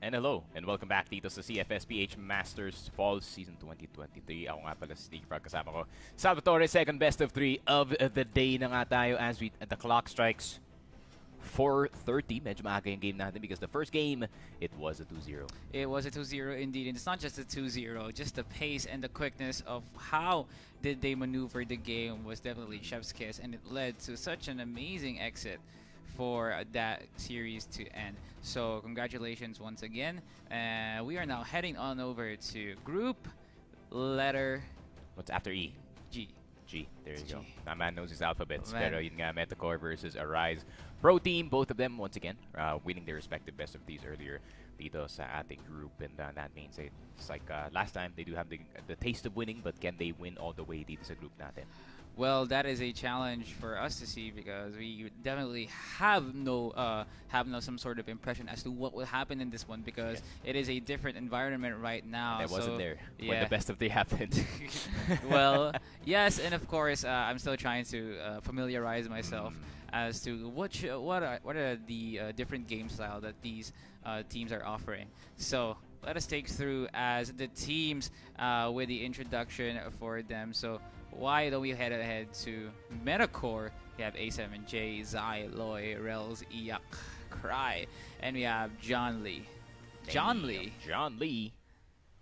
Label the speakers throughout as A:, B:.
A: And hello, and welcome back dito sa CFS PH Masters Fall Season 2023. Ako nga pala si Steve Frog, kasama ko Salvatore, second best of 3 of the day na nga tayo as the clock strikes 4:30. Medyo maaga yung game natin because the first game, it was a 2-0.
B: It was a 2-0 indeed, and it's not just a 2-0, just the pace and the quickness of how did they maneuver the game was definitely chef's kiss, and it led to such an amazing exit for that series to end. So congratulations once again. We are now heading on over to group letter
A: What's after E?
B: G.
A: G. There you
B: It's
A: go.
B: G.
A: My man knows his alphabets.
B: Man.
A: Pero yun nga, METACORE versus ARIZEProTeam. Both of them, once again, winning their respective best of these earlier dito sa ating group. And that means it's like last time, they do have the taste of winning, but can they win all the way dito sa group natin?
B: Well, that is a challenge for us to see because we definitely have no some sort of impression as to what will happen in this one because it is a different environment right now.
A: And I wasn't there when
B: yeah.
A: the best of three happened.
B: Well, yes, and of course, I'm still trying to familiarize myself as to what are the different game style that these teams are offering. So let us take through as the teams with the introduction for them. So why don't we head ahead to METACORE? We have A7J, Zai, Loy, Rels, Iyak, Cry, and we have John Lee. John Lee.
A: John Lee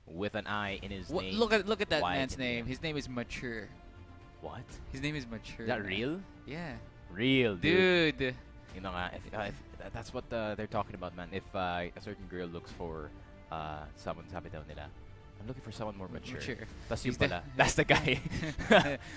A: with an I in his name.
B: Look at that
A: Why
B: man's
A: in the
B: name.
A: end?
B: His name is Mature.
A: What?
B: His name is Mature.
A: Is that
B: man.
A: real?
B: Yeah.
A: Real, dude.
B: Dude.
A: You know, if that's what they're talking about, man. If a certain girl looks for someone, sabi daw nila, I'm looking for someone more mature. That's yun
B: He's the-
A: pala. That's the guy.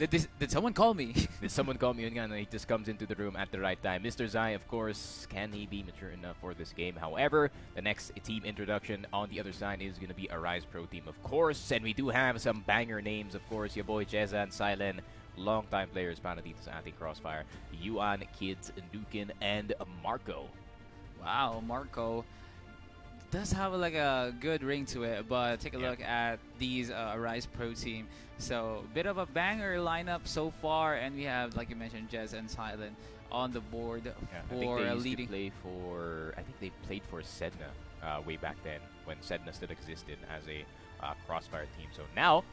B: Did someone call me?
A: Did someone call me? Yun nga, no, he just comes into the room at the right time. Mr. Zai, of course, can he be mature enough for this game? However, the next team introduction on the other side is going to be ARIZEProTeam, of course. And we do have some banger names, of course. Your boy Jeza and Silent, long-time players para dito sa ating Crossfire. Yuan, Kids, Dukin, and Marco.
B: Wow, Marco does have like a good ring to it, but take a look at these ARIZEProTeam. So bit of a banger lineup so far, and we have, like you mentioned, Jez and Silent on the board
A: I think
B: for
A: they used
B: leading.
A: to play for. I think they played for Sedna way back then when Sedna still existed as a Crossfire team. So now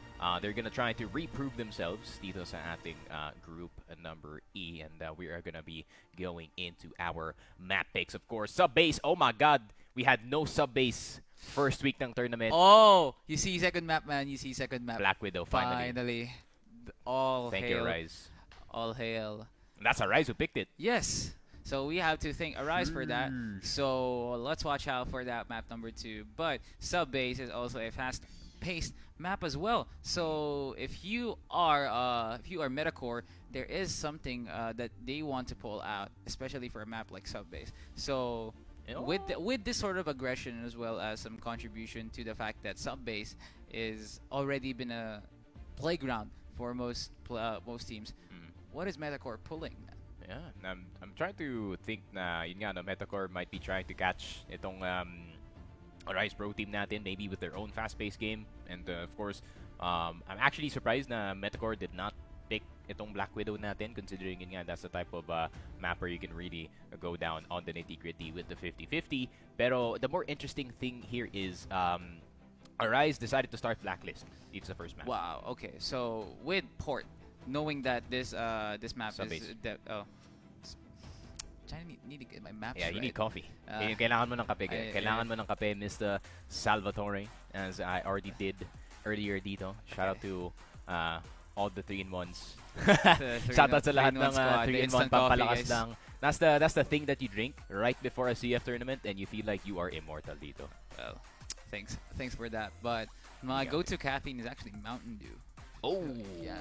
A: they're gonna try to reprove themselves dito sa ating group number E, and we are gonna be going into our map picks. Of course, sub base. Oh my God, we had no sub base first week ng tournament.
B: Oh, you see second map, man. You see second map.
A: Black Widow finally.
B: All
A: Thank
B: hail.
A: you, Rise.
B: All hail.
A: And that's Arise who picked it.
B: Yes. So we have to thank Arise for that. So let's watch out for that map number 2. But sub base is also a fast-paced map as well. So if you are METACORE, there is something that they want to pull out, especially for a map like sub base. So with this sort of aggression as well as some contribution to the fact that sub base is already been a playground for most teams. What is METACORE pulling?
A: Yeah, I'm trying to think na yun nga, no, METACORE might be trying to catch itong ARIZEProTeam natin, maybe with their own fast-paced game. And of course, I'm actually surprised na METACORE did not pick itong Black Widow natin, considering yun nga, that's the type of map where you can really go down on the nitty-gritty with the 50-50. Pero the more interesting thing here is Arize decided to start Blacklist. It's the first map.
B: Wow. Okay. So with Port, knowing that this map
A: Sub-base.
B: is I need to get my maps
A: Yeah, you
B: right.
A: need coffee. Kailangan mo ng kape. Kailangan mo ng kape, Mr. Salvatore, as I already did earlier dito. Shout out to all the 3-in-1s. Shout out sa lahat ng 3-in-1 pampalakas lang. That's the thing that you drink right before a CF tournament and you feel like you are immortal dito.
B: Well, thanks for that. But my go-to caffeine is actually Mountain Dew.
A: Oh,
B: Yeah.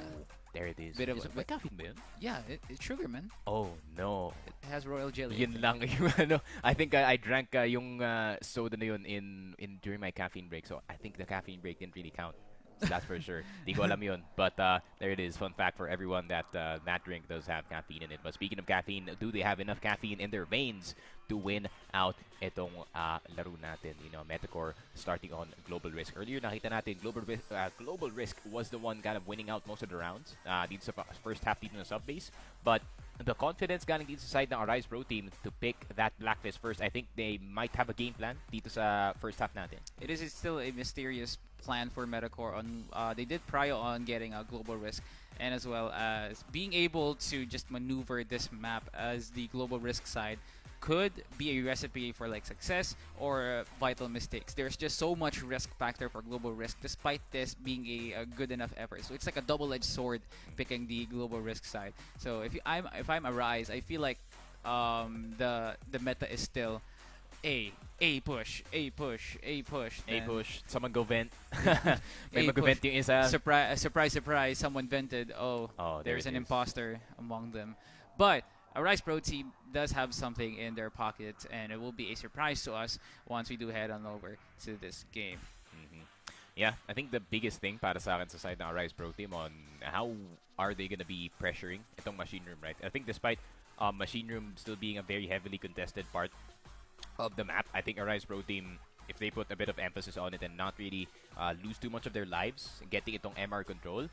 A: There it is.
B: Bit of
A: May caffeine ba yun?
B: Yeah, it's sugar, man.
A: Oh, no.
B: It has royal jelly.
A: Yun lang yung ano. I think I drank yung soda na yun in during my caffeine break. So I think the caffeine break didn't really count. That's for sure. Di ko alam yun. But there it is. Fun fact for everyone that that drink does have caffeine in it. But speaking of caffeine, do they have enough caffeine in their veins to win out itong laro natin? You know, METACORE starting on Global Risk. Earlier nakita natin Global Risk was the one kind of winning out most of the rounds dito sa first half dito na sub base. But the confidence galing dito sa side ng ARIZEProTeam to pick that blacklist first. I think they might have a game plan dito sa first half natin.
B: It is still a mysterious plan for METACORE. On they did prio on getting a global risk, and as well as being able to just maneuver this map as the global risk side could be a recipe for like success or vital mistakes. There's just so much risk factor for global risk, despite this being a good enough effort. So it's like a double-edged sword picking the global risk side. So if I'm Arise, I feel like the meta is still a push, a push, a push,
A: A push. Someone go vent.
B: A
A: May mag-vent yung isa.
B: surprise, someone vented. Oh,
A: Oh,
B: there's
A: it
B: an
A: is.
B: imposter among them. But ARIZEProTeam does have something in their pocket, and it will be a surprise to us once we do head on over to this game.
A: Mhm. Yeah, I think the biggest thing para sa akin sa side ng ARIZEProTeam on how are they gonna be pressuring itong Machine Room, right? I think despite Machine Room still being a very heavily contested part of the map, I think ARIZEProTeam, if they put a bit of emphasis on it and not really lose too much of their lives getting itong MR control,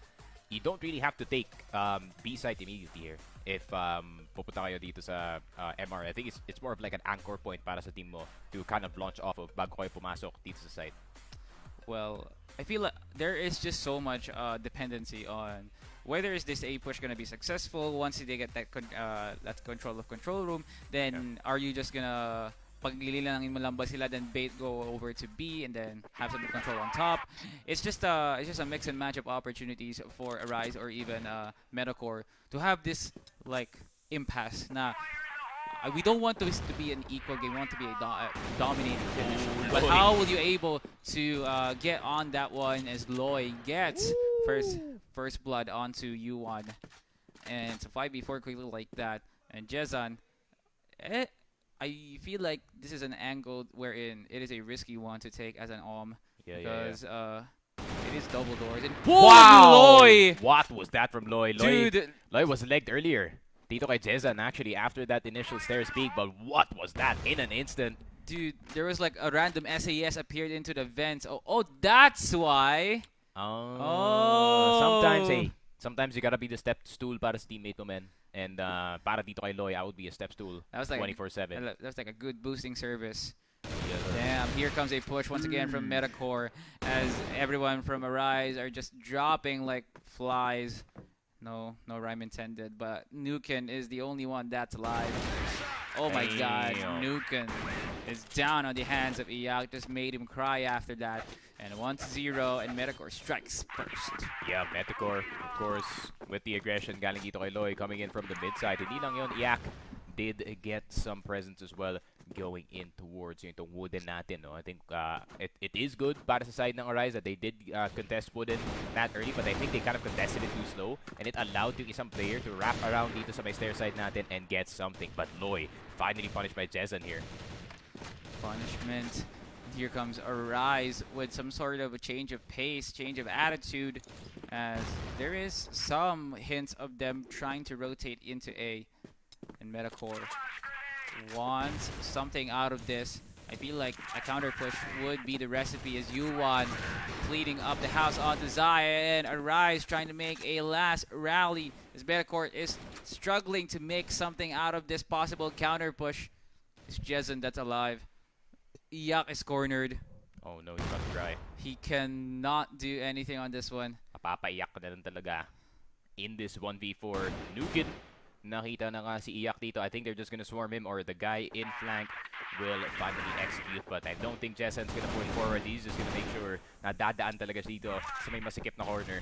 A: you don't really have to take B side immediately here. If pupunta kayo dito sa MR, I think it's more of like an anchor point para sa team mo to kind of launch off of bago kayo pumasok dito sa side.
B: Well, I feel like there is just so much dependency on whether is this A push gonna be successful. Once they get that that control of control room, then are you just gonna paglililangin mo lang ba sila, then bait go over to B and then have some control on top? It's just a mix and match of opportunities for Arise or even METACORE to have this like impasse. Na we don't want this to be an equal game. We want to be a dominating finish. But how will you able to get on that one as Loy gets first blood onto U1, and it's a 5v4 quickly like that. And Jezan, I feel like this is an angle wherein it is a risky one to take as an because it is double doors. And
A: wow!
B: Loy!
A: What was that from Loy?
B: Dude,
A: Loy was legged earlier. Dito kay Jezan actually after that initial stairs peak, but what was that in an instant?
B: dude, there was like a random SAS appeared into the vents. Oh, that's why.
A: Sometimes you gotta be the step stool para sa teammate mo, man. And para dito kay Loy, I would be a step stool
B: That was like
A: 24/7.
B: that was like a good boosting service.
A: Yes, sir.
B: Damn, here comes a push once again from METACORE as everyone from Arise are just dropping like flies. No rhyme intended, but Nuken is the only one that's alive. Oh my god,
A: Damn.
B: Nuken is down on the hands of Iyak, just made him cry after that. And 1-0, and METACORE strikes first.
A: Yeah, METACORE, of course, with the aggression galing dito kay Loy coming in from the mid side. Hindi lang yun, Iyak did get some presence as well going in towards yung itong wooden natin. No? I think it is good para sa side ng Arize that they did contest wooden that early, but I think they kind of contested it too slow, and it allowed yung isang player to wrap around dito sa may stair side natin and get something. But Loy finally punished by Jezan here.
B: Punishment. Here comes Arise with some sort of a change of pace, change of attitude, as there is some hints of them trying to rotate into A. And METACORE wants something out of this. I feel like a counter push would be the recipe as U1 leading up the house onto Zaya, and Arise trying to make a last rally as METACORE is struggling to make something out of this possible counter push. It's Jezan that's alive. Iyak is cornered.
A: Oh no, he's about to cry.
B: He cannot do anything on this one.
A: Mapapaiyak ka na lang talaga in this 1v4. Nuken, nakita na nga si Iyak dito. I think they're just gonna swarm him, or the guy in flank will finally execute. But I don't think Jessen's gonna push forward. He's just gonna make sure na dadaan talaga dito sa may masikip na corner.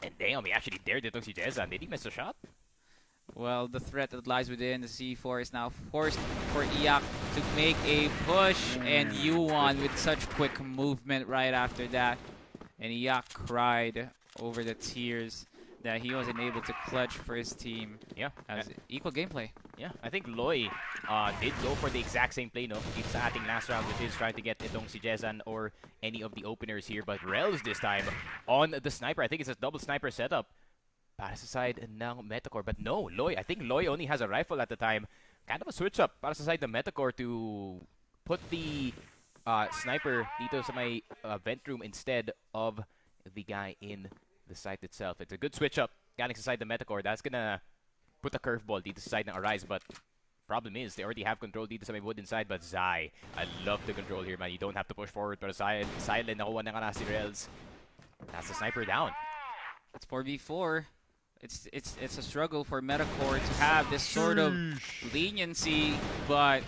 A: And damn, he actually dared itong si Jessen. Did he miss a shot?
B: Well, the threat that lies within the C4 is now forced for Iyak to make a push, and U1 with such quick movement right after that. And Iyak cried over the tears that he wasn't able to clutch for his team.
A: Yeah.
B: As equal gameplay.
A: Yeah, I think Loy did go for the exact same play, no? Dito sa ating last round, which is trying to get itong si Jezan or any of the openers here. But Rels this time on the sniper. I think it's a double sniper setup para sa side ng METACORE. But no, Loy. I think Loy only has a rifle at the time. Kind of a switch up para sa side ng METACORE to put the sniper dito sa may vent room instead of the guy in the site itself. It's a good switch up galing sa side ng METACORE, that's gonna put a curveball dito sa side ng Arise, but problem is, they already have control dito sa may wooden side, but Zai, I love the control here, man. You don't have to push forward, pero silent, nakuha na nga na si Rels. That's the sniper down.
B: It's 4v4. It's a struggle for METACORE to have this sort of leniency, but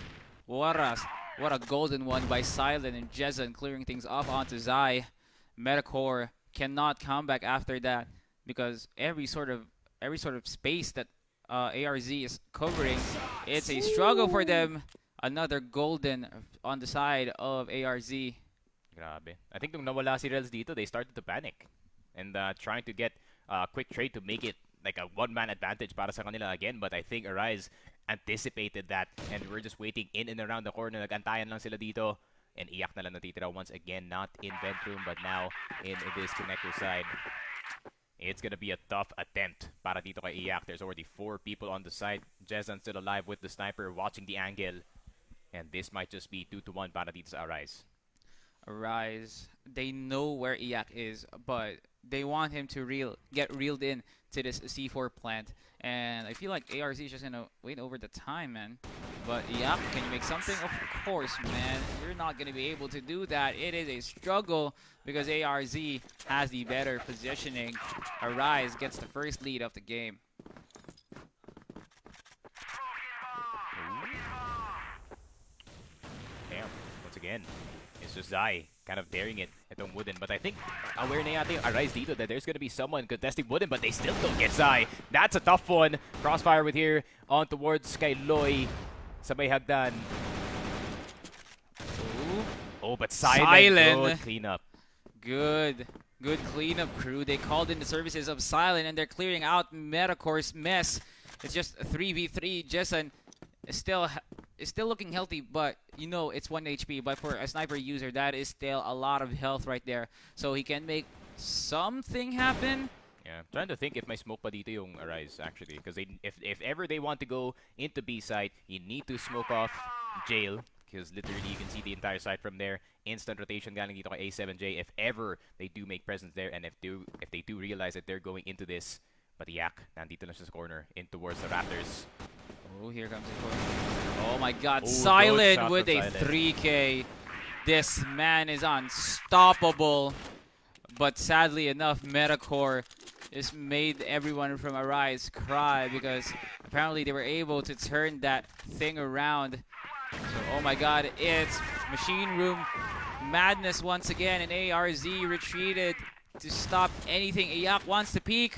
B: what a golden one by Silent and Jezen clearing things off onto Zai. METACORE cannot come back after that because every sort of space that ARZ is covering, it's a struggle for them. Another golden on the side of ARZ.
A: Grabe. I think nung nawala si Rels dito, they started to panic and trying to get a quick trade to make it like a one-man advantage para sa kanila again. But I think Arise anticipated that and we're just waiting in and around the corner. Nagantayan lang sila dito. And Iyak na lang natitira once again, not in vent room, but now in this connector side. It's gonna be a tough attempt para dito kay Iyak. There's already 4 people on the side. Jezan still alive with the sniper, watching the angle. And this might just be 2-1 para dito sa Arise.
B: Arise, they know where Iyak is, but they want him to get reeled in to this C4 plant. And I feel like ARZ is just gonna wait over the time, man. But Iyak, can you make something? Of course, man. You're not gonna be able to do that. It is a struggle because ARZ has the better positioning. Arise gets the first lead of the game.
A: Damn, once again. It's just Zai kind of daring it itong wooden. But I think aware na yata yung Arise dito that there's gonna be someone contesting wooden, but they still don't get Zai. That's a tough one. Crossfire with here on towards kay Loy sa may hagdan. Oh, but Silent. Good cleanup.
B: Good cleanup, crew. They called in the services of Silent and they're clearing out METACORE's mess. It's just a 3v3. Jessen is still looking healthy, but you know it's 1 HP. But for a sniper user, that is still a lot of health right there. So he can make something happen.
A: Yeah, I'm trying to think if may smoke pa dito yung Arise actually, because if ever they want to go into B site, you need to smoke off Jail, because literally you can see the entire site from there. Instant rotation galing dito kay A7J if ever they do make presence there, and if they do realize that they're going into this. But Yak, nandito lang siya sa corner in towards the Raptors.
B: Oh, here comes the corner. Oh my God, Silent with a 3K. This man is unstoppable. But sadly enough, METACORE just made everyone from Arise cry because apparently they were able to turn that thing around. So, oh my God, it's Machine Room madness once again, and ARZ retreated to stop anything. Iyak wants to peek,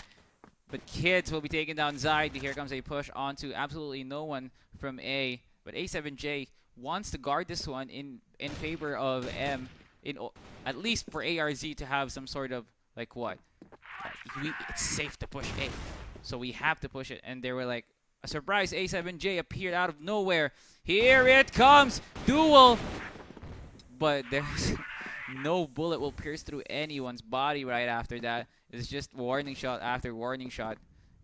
B: but Kids will be taking down Zai. Here comes a push onto absolutely no one from A. But A7J wants to guard this one in favor of M, at least for ARZ to have some sort of, like what? It's safe to push A, so we have to push it. And they were like, a surprise A7J appeared out of nowhere. Here it comes! Duel! But there's no bullet will pierce through anyone's body right after that. It's just warning shot after warning shot.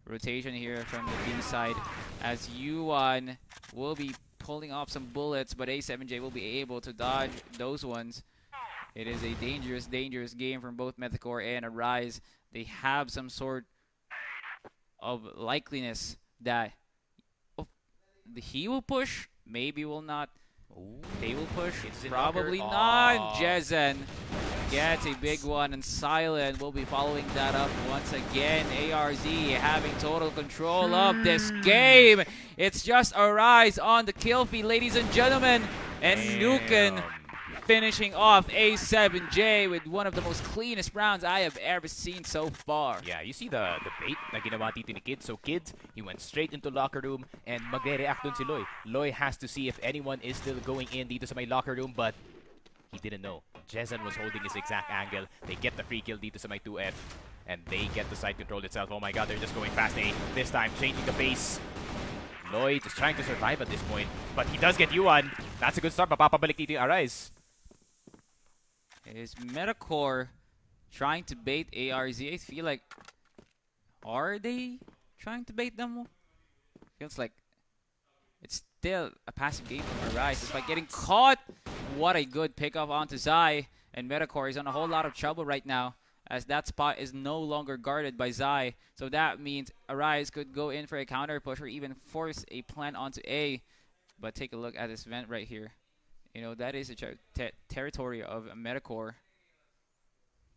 B: Rotation here from the B side as Yuan will be pulling off some bullets, but A7J will be able to dodge those ones. It is a dangerous, dangerous game from both METACORE and Arise. They have some sort of likeliness that he will push, maybe will not. They will push, probably not. Jezen gets a big one, and Silent will be following that up once again. ARZ having total control of this game. It's just Arise on the kill feed, ladies and gentlemen. And Nuken finishing off A7J with one of the most cleanest rounds I have ever seen so far.
A: Yeah, you see the bait na ginawa dito ni Kids. So Kids, he went straight into locker room and magre-react dun si Loy. Loy has to see if anyone is still going in dito sa may locker room, but he didn't know. Jezen was holding his exact angle. They get the free kill dito sa may 2F, and they get the side control itself. Oh my God, they're just going fast A. This time, changing the pace. Loy just trying to survive at this point, but he does get Yuan. That's a good start. Mapapabalik dito yung Arise.
B: Is METACORE trying to bait ARZ? I feel like, are they trying to bait them? Feels like it's still a passive game from Arise despite getting caught. What a good pickup onto Zai, and METACORE is on a whole lot of trouble right now as that spot is no longer guarded by Zai. So that means Arise could go in for a counter push or even force a plant onto A. But take a look at this vent right here. You know, that is a territory of METACORE.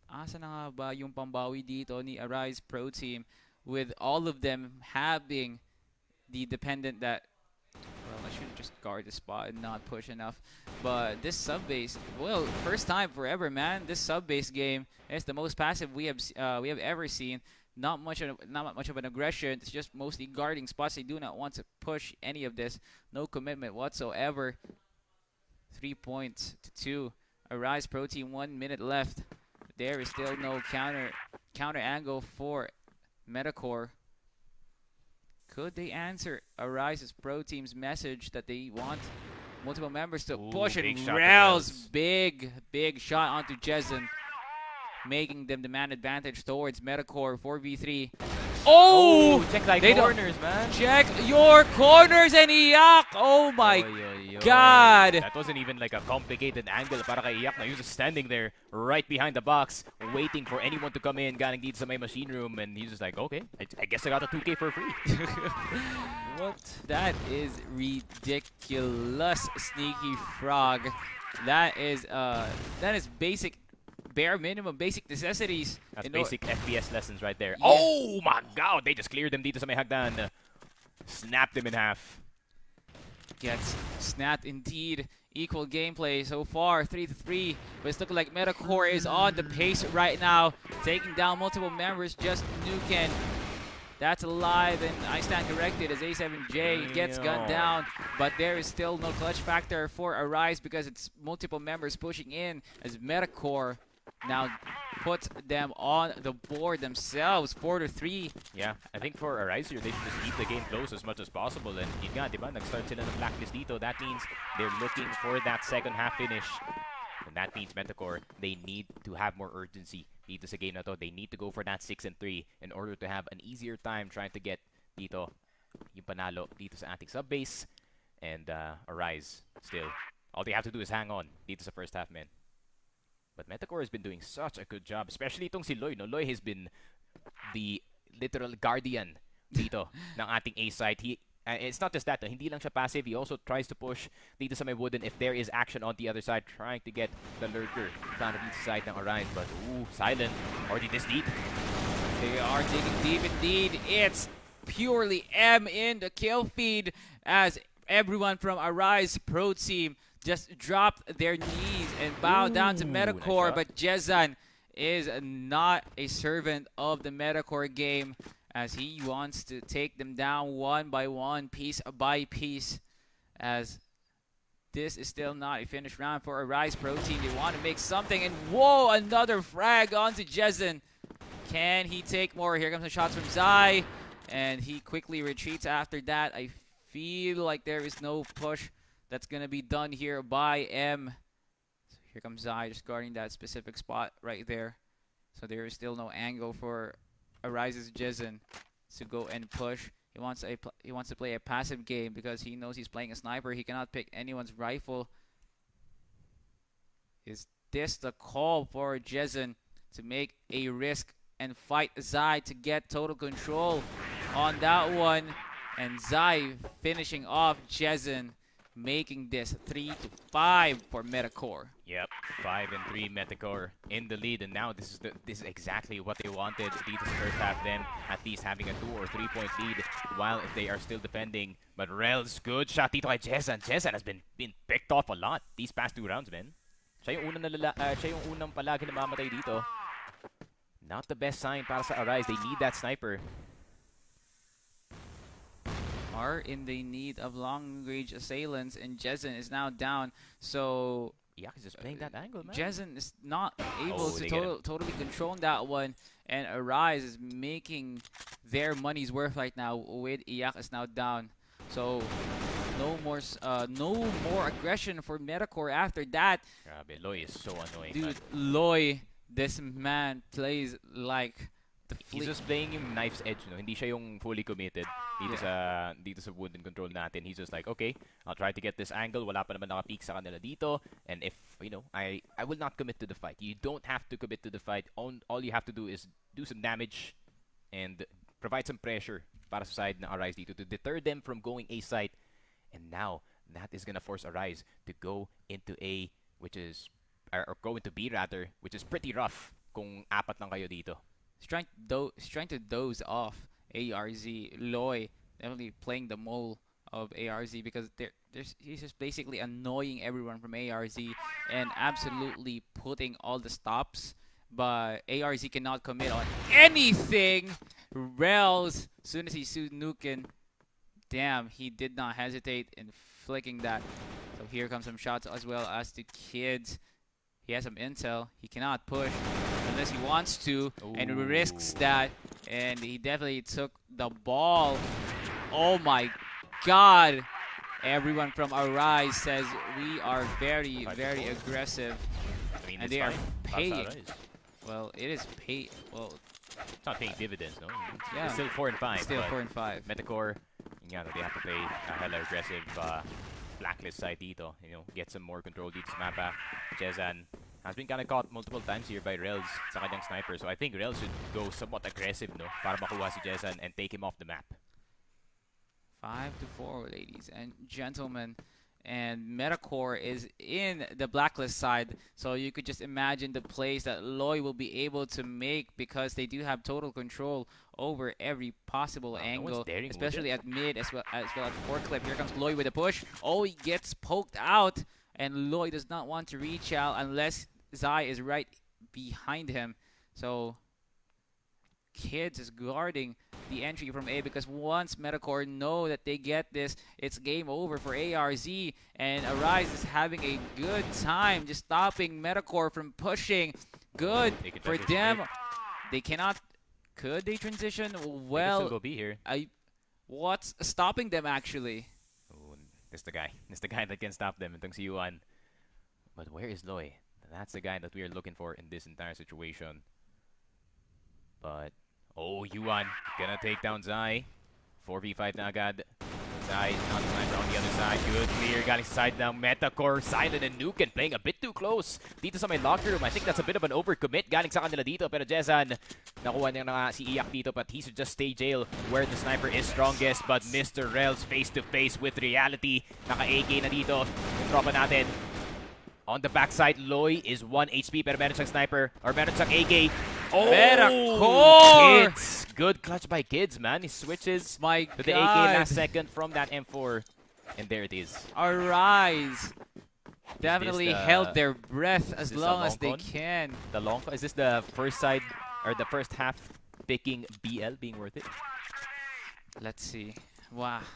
B: Asa na nga ba yung pambawi dito ni ARIZEProTeam with all of them having the dependent that, well, I should just guard the spot and not push enough. But this sub base, well, first time forever, man. This sub base game is the most passive we have ever seen. Not much of an aggression. It's just mostly guarding spots. They do not want to push any of this. No commitment whatsoever. 3 points to 2. ARIZEProTeam, 1 minute left. There is still no counter angle for METACORE. Could they answer ARIZEProTeam's message that they want multiple members to push and rails? Big shot onto Jezen, making them the man advantage towards METACORE 4v3. Oh!
A: Check like corners, man.
B: Check your corners and Iyak! Oh my God!
A: That wasn't even like a complicated angle para kay Iyak. He was just standing there right behind the box, waiting for anyone to come in, galing dito sa may machine room, and he's just like, okay, I guess I got a 2K for free.
B: What? That is ridiculous, Sneaky Frog. That is basic, bare minimum, basic necessities.
A: That's basic FPS lessons right there.
B: Yeah.
A: Oh my God! They just cleared them dito sa may hagdan. Snapped them in half.
B: Gets snapped indeed. Equal gameplay so far, 3-3. But it's looking like METACORE is on the pace right now, taking down multiple members. Just Nuken. That's alive, and I stand corrected as A7J gets gunned down. But there is still no clutch factor for Arise because it's multiple members pushing in as METACORE now puts them on the board themselves, 4-3.
A: Yeah, I think for Arise here, they should just keep the game close as much as possible. And yun nga, diba, nag-start sila ng blacklist dito. That means they're looking for that second half finish. And that means METACORE, they need to have more urgency dito sa game na to. They need to go for that 6-3 in order to have an easier time trying to get dito yung panalo dito sa ating sub-base. And Arise, still, all they have to do is hang on dito sa first half, man. But METACORE has been doing such a good job, especially itong si Loy. No? Loy has been the literal guardian dito ng ating A side. It's not just that, no? Hindi lang siya passive. He also tries to push dito sa may wooden if there is action on the other side, trying to get the lurker down to the side ng Arise. But ooh, silent. Already this deep.
B: They are digging deep indeed. It's purely M in the kill feed as everyone from ARIZEProTeam just dropped their knees and bow down to METACORE,
A: nice
B: but Jezan is not a servant of the METACORE game as he wants to take them down one by one, piece by piece, as this is still not a finished round for ARIZEProTeam. They want to make something, and whoa, another frag onto Jezan. Can he take more? Here comes the shots from Zai, and he quickly retreats after that. I feel like there is no push that's going to be done here by M. So here comes Zai just guarding that specific spot right there. So there is still no angle for Arize's Jezin to go and push. He wants to play a passive game because he knows he's playing a sniper. He cannot pick anyone's rifle. Is this the call for Jezin to make a risk and fight Zai to get total control on that one? And Zai finishing off Jezin, making this 3-5 for METACORE.
A: Yep, 5-3 METACORE in the lead, and now this is exactly what they wanted. Dito's first half, then at least having a 2 or 3 point lead while if they are still defending. But Rel's good shot dito kay Jezan. Jezan has been picked off a lot these past 2 rounds, man. Siya yung unang palagi namamatay dito. Not the best sign para sa Arise. They need that sniper.
B: Are in the need of long-range assailants, and Jezin is now down. So
A: Yak is just playing that angle, man.
B: Jezin is not able to totally control that one, and Arise is making their money's worth right now with Iyak is now down. So no more aggression for METACORE after that.
A: Grabe, Loy is so annoying.
B: Dude,
A: man.
B: Loy, this man plays like
A: He's just playing yung knife's edge, no? Hindi siya yung fully committed dito sa wound and control natin. He's just like, okay, I'll try to get this angle. Wala pa naman naka-peek sa kanila dito. And if, you know, I will not commit to the fight. You don't have to commit to the fight. All you have to do is do some damage and provide some pressure para sa side na Arise dito to deter them from going A side. And now, that is gonna force Arise to go into A, which is, or go into B rather, which is pretty rough kung apat lang kayo dito.
B: He's trying to doze off ARZ. Loy definitely playing the mole of ARZ because he's just basically annoying everyone from ARZ and absolutely putting all the stops. But ARZ cannot commit on anything. Rels, as soon as he sued Nukin, damn, he did not hesitate in flicking that. So here comes some shots as well as the kids. He has some intel. He cannot push unless he wants to, and risks that. And he definitely took the ball. Oh my God! Everyone from Arise says we are very, very aggressive,
A: I mean,
B: and
A: it's
B: they are
A: fine.
B: paying.
A: Arise.
B: Well, it is pay. Well,
A: It's not paying dividends, no?
B: Yeah.
A: It's still 4 and 5.
B: still
A: but
B: 4 and 5.
A: METACORE, you know, they have to play a hella aggressive blacklist side dito. You know, get some more control dito sa mapa. Jezan has been kind of caught multiple times here by Rels sa kanyang sniper. So I think Rels should go somewhat aggressive, no? Para makuha si Jezan and take him off the map.
B: 5-4, ladies and gentlemen. And METACORE is in the blacklist side, so you could just imagine the plays that Loy will be able to make because they do have total control over every possible angle, especially at mid as well at foreclip. Here comes Loy with a push. Oh, he gets poked out, and Loy does not want to reach out unless Zai is right behind him. So Kids is guarding the entry from A because once METACORE know that they get this, it's game over for ARZ, and Arise is having a good time just stopping METACORE from pushing. Good for them. They cannot. Could they transition? Well,
A: they can still go B here.
B: What's stopping them actually?
A: Oh, this the guy. This the guy that can stop them. Itong si Yuan. But where is Loy? That's the guy that we are looking for in this entire situation. But oh, Yuan gonna take down Zai. 4v5 na agad. Zai on the sniper on the other side. Good clear. Galing sa side now. METACORE, Silent, and Nuken playing a bit too close. Dito sa may locker room. I think that's a bit of an overcommit. Galing sa kanila dito. Pero Jezan, nakuha niya na si Iyak dito. But he should just stay jail where the sniper is strongest. But Mr. Rels face to face with reality. Naka-AK na dito. Yung tropa natin. On the backside, Loy is 1 HP pero meron siyang sniper or meron siyang AK. Oh,
B: METACORE!
A: Kids! Good clutch by Kids, man. He switches to the
B: God.
A: AK last second from that M4. And there it is.
B: Arise definitely held their breath as long as they
A: con?
B: can.
A: The long is this the first side or the first half picking BL being worth it?
B: Let's see. Wow.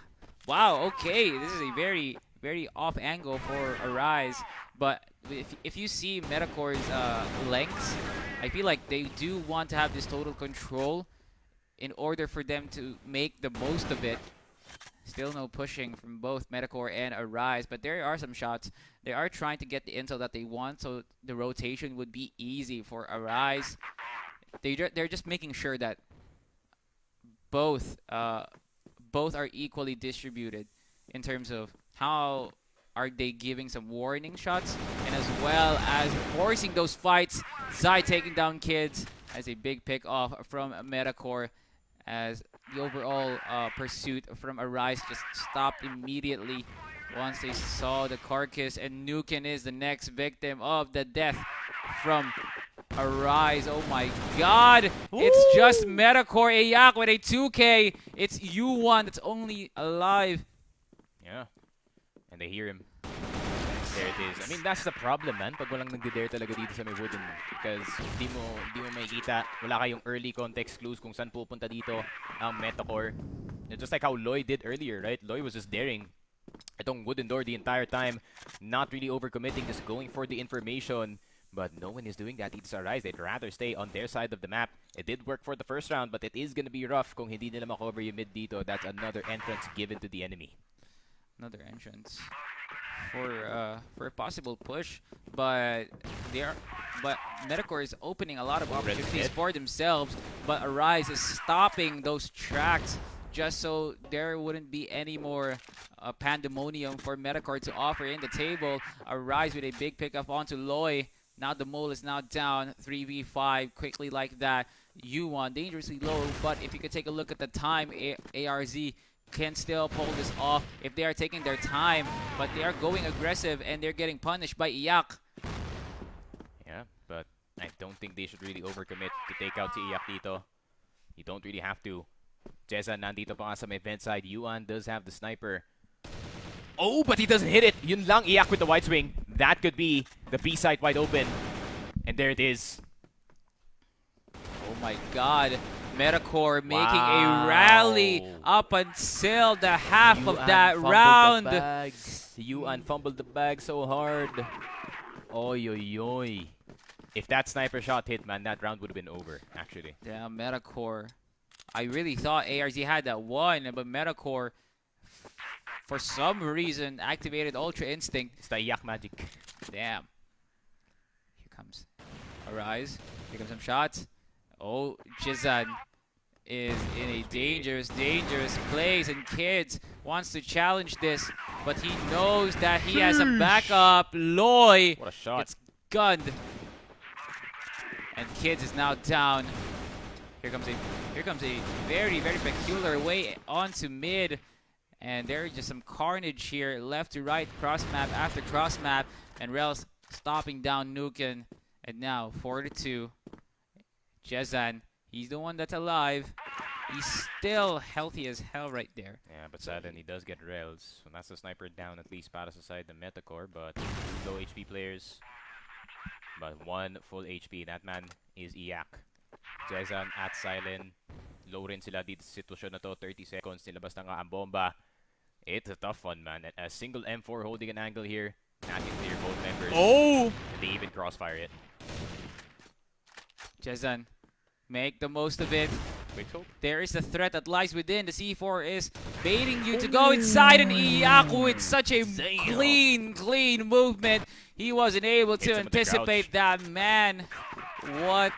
B: Wow, okay. This is a very, very off angle for Arise. But if you see METACORE's lengths, I feel like they do want to have this total control in order for them to make the most of it. Still no pushing from both METACORE and Arise, but there are some shots. They are trying to get the intel that they want, so the rotation would be easy for Arise. They're just making sure that both are equally distributed in terms of how are they giving some warning shots, and as well as forcing those fights. Zai taking down Kids as a big pick off from METACORE, as the overall pursuit from Arise just stopped immediately once they saw the carcass, and Nuken is the next victim of the death from Arise. Oh my God! Woo! It's just METACORE Ayak with a 2K. It's U1 that's only alive.
A: Yeah. And they hear him. There it is. I mean, that's the problem, man. Pag walang nagdi-dare talaga dito sa may wooden. Because di mo makikita. Wala kayong early context clues kung saan pupunta dito ang METACORE. Just like how Loy did earlier, right? Loy was just daring itong wooden door the entire time. Not really overcommitting, just going for the information. But no one is doing that dito sa Arise. They'd rather stay on their side of the map. It did work for the first round, but it is gonna be rough kung hindi nila makover yung mid dito. That's another entrance given to the enemy.
B: Another entrance for a possible push, but but METACORE is opening a lot of
A: Red
B: opportunities
A: hit.
B: for themselves, but ARIZE is stopping those tracks just so there wouldn't be any more pandemonium for METACORE to offer in the table. ARIZE with a big pickup onto Loy. Now the mole is now down 3v5 quickly like that. U1 dangerously low, but if you could take a look at the time, ARZ can still pull this off if they are taking their time, but they are going aggressive and they're getting punished by Iyak.
A: Yeah, but I don't think they should really overcommit to take out si Iyak dito. You don't really have to. Jezan nandito pa nga sa may vent side. Yuan does have the sniper. Oh, but he doesn't hit it. Yun lang, Iyak with the wide swing. That could be the B side wide open. And there it is.
B: Oh my god. METACORE making
A: Wow.
B: a rally up until the half of
A: Yuan
B: that
A: fumbled
B: round.
A: the bags. Yuan fumbled the bag so hard. Oy, oy, oy. If that sniper shot hit, man, that round would have been over, actually.
B: Yeah, METACORE. I really thought ARZ had that one, but METACORE, for some reason, activated Ultra Instinct.
A: It's the Iyak magic.
B: Damn. Here comes ARIZE. Here comes some shots. Oh, Jizan is in a dangerous place, and Kids wants to challenge this, but he knows that he has a backup. Loy
A: What a shot.
B: gets gunned, and Kids is now down. Here comes a very peculiar way onto mid, and there is just some carnage here, left to right, cross map after cross map, and Rels stopping down Nuken, and now 4-2. Jezan, he's the one that's alive. He's still healthy as hell right there.
A: Yeah, but sadly he does get rails. So that's the sniper down at least para sa side the METACORE, but low HP players. But one full HP. That man is Iyak. Jezan at Silent. Low rin sila dito sa sitwasyon na to. 30 seconds. Nilabas na nga ang bomba. It's a tough one, man. A single M4 holding an angle here. That can clear both members.
B: Oh!
A: And they even crossfire it.
B: Jezan, make the most of it.
A: Quick hope.
B: There is a threat that lies within. The C4 is baiting you to go inside, and Iyaku with such a clean movement. He wasn't able to
A: Hits him with the
B: anticipate that, man. What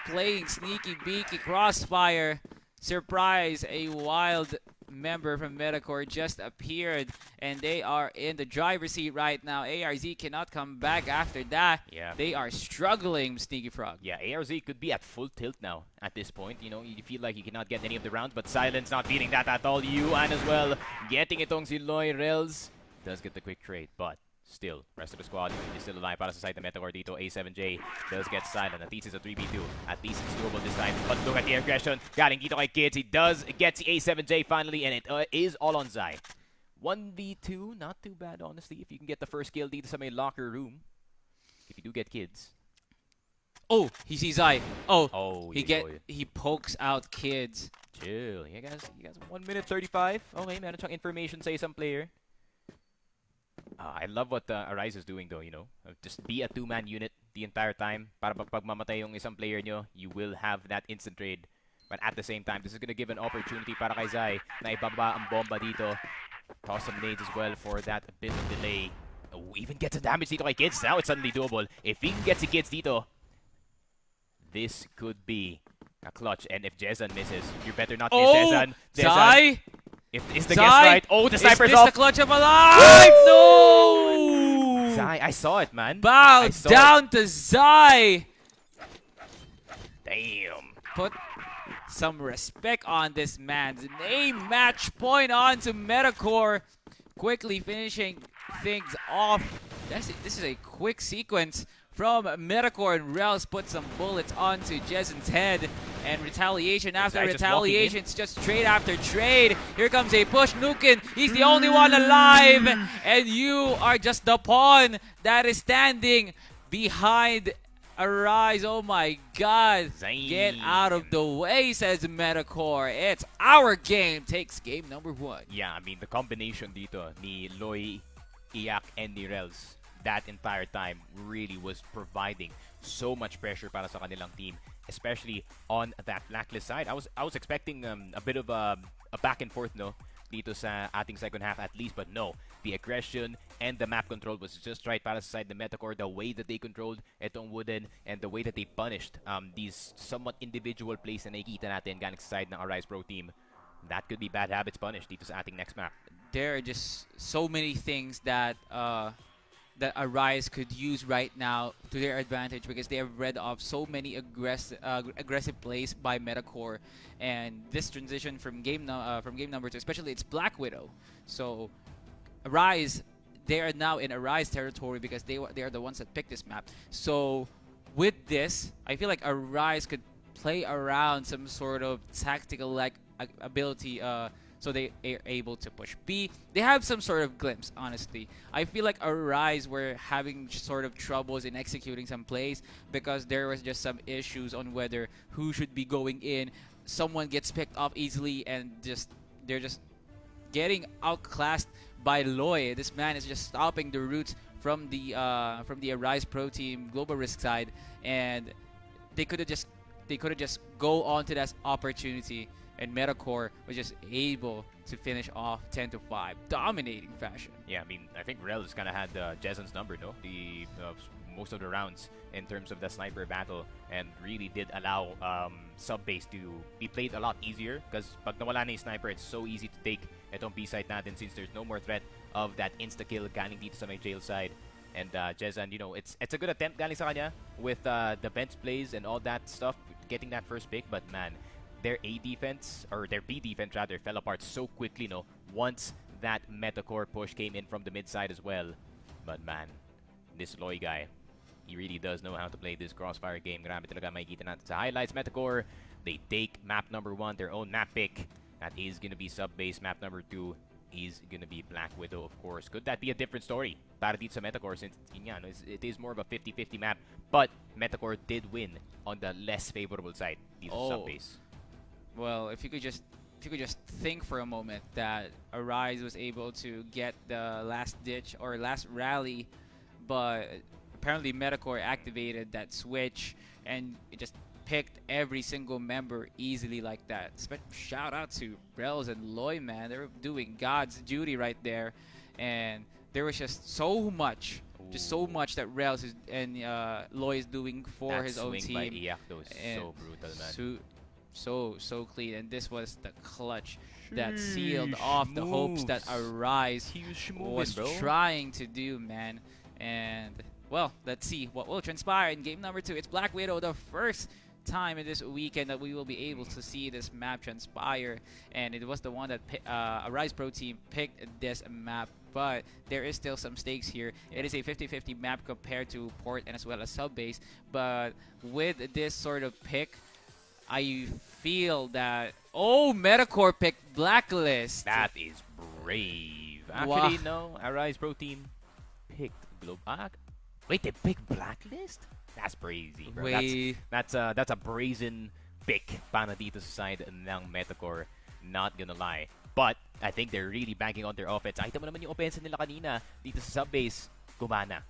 B: playing sneaky beaky crossfire. Surprise, a wild member from METACORE just appeared, and they are in the driver's seat right now. ARZ cannot come back after that.
A: Yeah.
B: They are struggling, Sneaky Frog.
A: Yeah, ARZ could be at full tilt now at this point. You know, you feel like you cannot get any of the rounds, but Silence not beating that at all. Yuan as well. Getting itong si Loy. Rels does get the quick trade, but still, rest of the squad is still alive para sa side ng METACORE dito. A7J does get Silent. At least it's a 3v2. At least it's doable this time. But look at the aggression. Galing dito kay Kids. He does get the A7J finally, and it is all on Zai. 1v2, not too bad, honestly, if you can get the first kill dito sa may locker room. If you do get Kids.
B: Oh, he sees Zai.
A: Oh,
B: he pokes out Kids.
A: Chill. You guys 1 minute 35. Okay, meron siyang information sa isang player. I love what ARIZE is doing though, you know. Just be a two-man unit the entire time. Para pag mamatay yung isang player nyo, you will have that instant trade. But at the same time, this is gonna give an opportunity para kay Zai na ibaba ang bomba dito. Toss some nades as well for that bit of delay. Oh, even gets a damage dito kay Kids. Now it's suddenly doable. If he can get si Kids dito, this could be a clutch. And if Jezan misses, you better not miss Jezan.
B: Zai!
A: Is the guess right? Oh, the sniper's
B: off.
A: off.
B: The clutch of alive! No!
A: Zai, I saw it, man.
B: Bow down to Zai.
A: Damn.
B: Put some respect on this man's name. Match point on to METACORE. Quickly finishing things off. This is a quick sequence from METACORE, and Rels put some bullets onto Jezan's head, and retaliation after retaliation. It's just trade after trade. Here comes a push. Nuken, he's the only one alive, and you are just the pawn that is standing behind ARIZE. Oh my god. Get out of the way, says METACORE. It's our game. Takes game number 1.
A: Yeah, I mean, the combination dito ni Loy, Iyak, and ni Rels that entire time really was providing so much pressure para sa kanilang team, especially on that Blacklist side. I was expecting a bit of a back and forth, no, dito sa ating second half at least. But no, the aggression and the map control was just right para sa side ng METACORE. The way that they controlled itong Wooden and the way that they punished these somewhat individual plays na nakikita natin galing sa side ng ARIZEProTeam. That could be bad habits punished dito sa ating next map.
B: There are just so many things that that Arise could use right now to their advantage because they have read off so many aggressive plays by METACORE, and this transition from game number 2, especially it's Black Widow. So Arise, they are now in Arise territory because they are the ones that picked this map. So with this, I feel like Arise could play around some sort of tactical like ability. So they are able to push B. They have some sort of glimpse, honestly. I feel like Arise were having sort of troubles in executing some plays because there was just some issues on whether who should be going in. Someone gets picked off easily and they're just getting outclassed by Loy. This man is just stopping the routes from the ARIZEProTeam global risk side, and they could have just go on to that opportunity. And METACORE was just able to finish off 10-5, dominating fashion.
A: Yeah, I mean, I think Rel's kind of had Jason's number, no? The most of the rounds in terms of the sniper battle, and really did allow sub-base to be played a lot easier because pag nawala na yung sniper, it's so easy to take itong B-side natin since there's no more threat of that insta-kill galing dito sa may jail side. And Jezan, you know, it's a good attempt galing sa kanya with the bench plays and all that stuff, getting that first pick, but man, their A defense, or their B defense rather, fell apart so quickly, no? Once that METACORE push came in from the mid side as well. But man, this Loy guy, he really does know how to play this crossfire game. Grabe talaga makikita natin sa highlights. METACORE, they take map number 1, their own map pick. That is gonna be sub-base. Map number 2 is gonna be Black Widow, of course. Could that be a different story para dito sa METACORE since it is more of a 50-50 map, but METACORE did win on the less favorable side dito sa sub-base.
B: Well, if you could just think for a moment that Arise was able to get the last ditch or last rally, but apparently METACORE activated that switch and it just picked every single member easily like that. Shout out to Rels and Loy, man. They're doing God's duty right there, and there was just so much. Just so much that Rels and Loy is doing for
A: that
B: his own team.
A: That swing by Iyak was so brutal, man.
B: So clean, and this was the clutch that sealed off the hopes that Arise was trying to do, man. And well, let's see what will transpire in game number 2. It's Black Widow, the first time in this weekend that we will be able to see this map transpire, and it was the one that ARIZEProTeam picked this map. But there is still some stakes here. It is a 50-50 map compared to port and as well as sub-base, but with this sort of pick, I feel that METACORE picked Blacklist.
A: That is brave. Actually, no. ARIZEProTeam picked wait, they picked Blacklist? That's crazy, bro. That's a brazen pick para dito sa side ng METACORE. Not gonna lie. But I think they're really banking on their offense. Nakita mo naman yung offense nila kanina dito sa sub-base. Gumana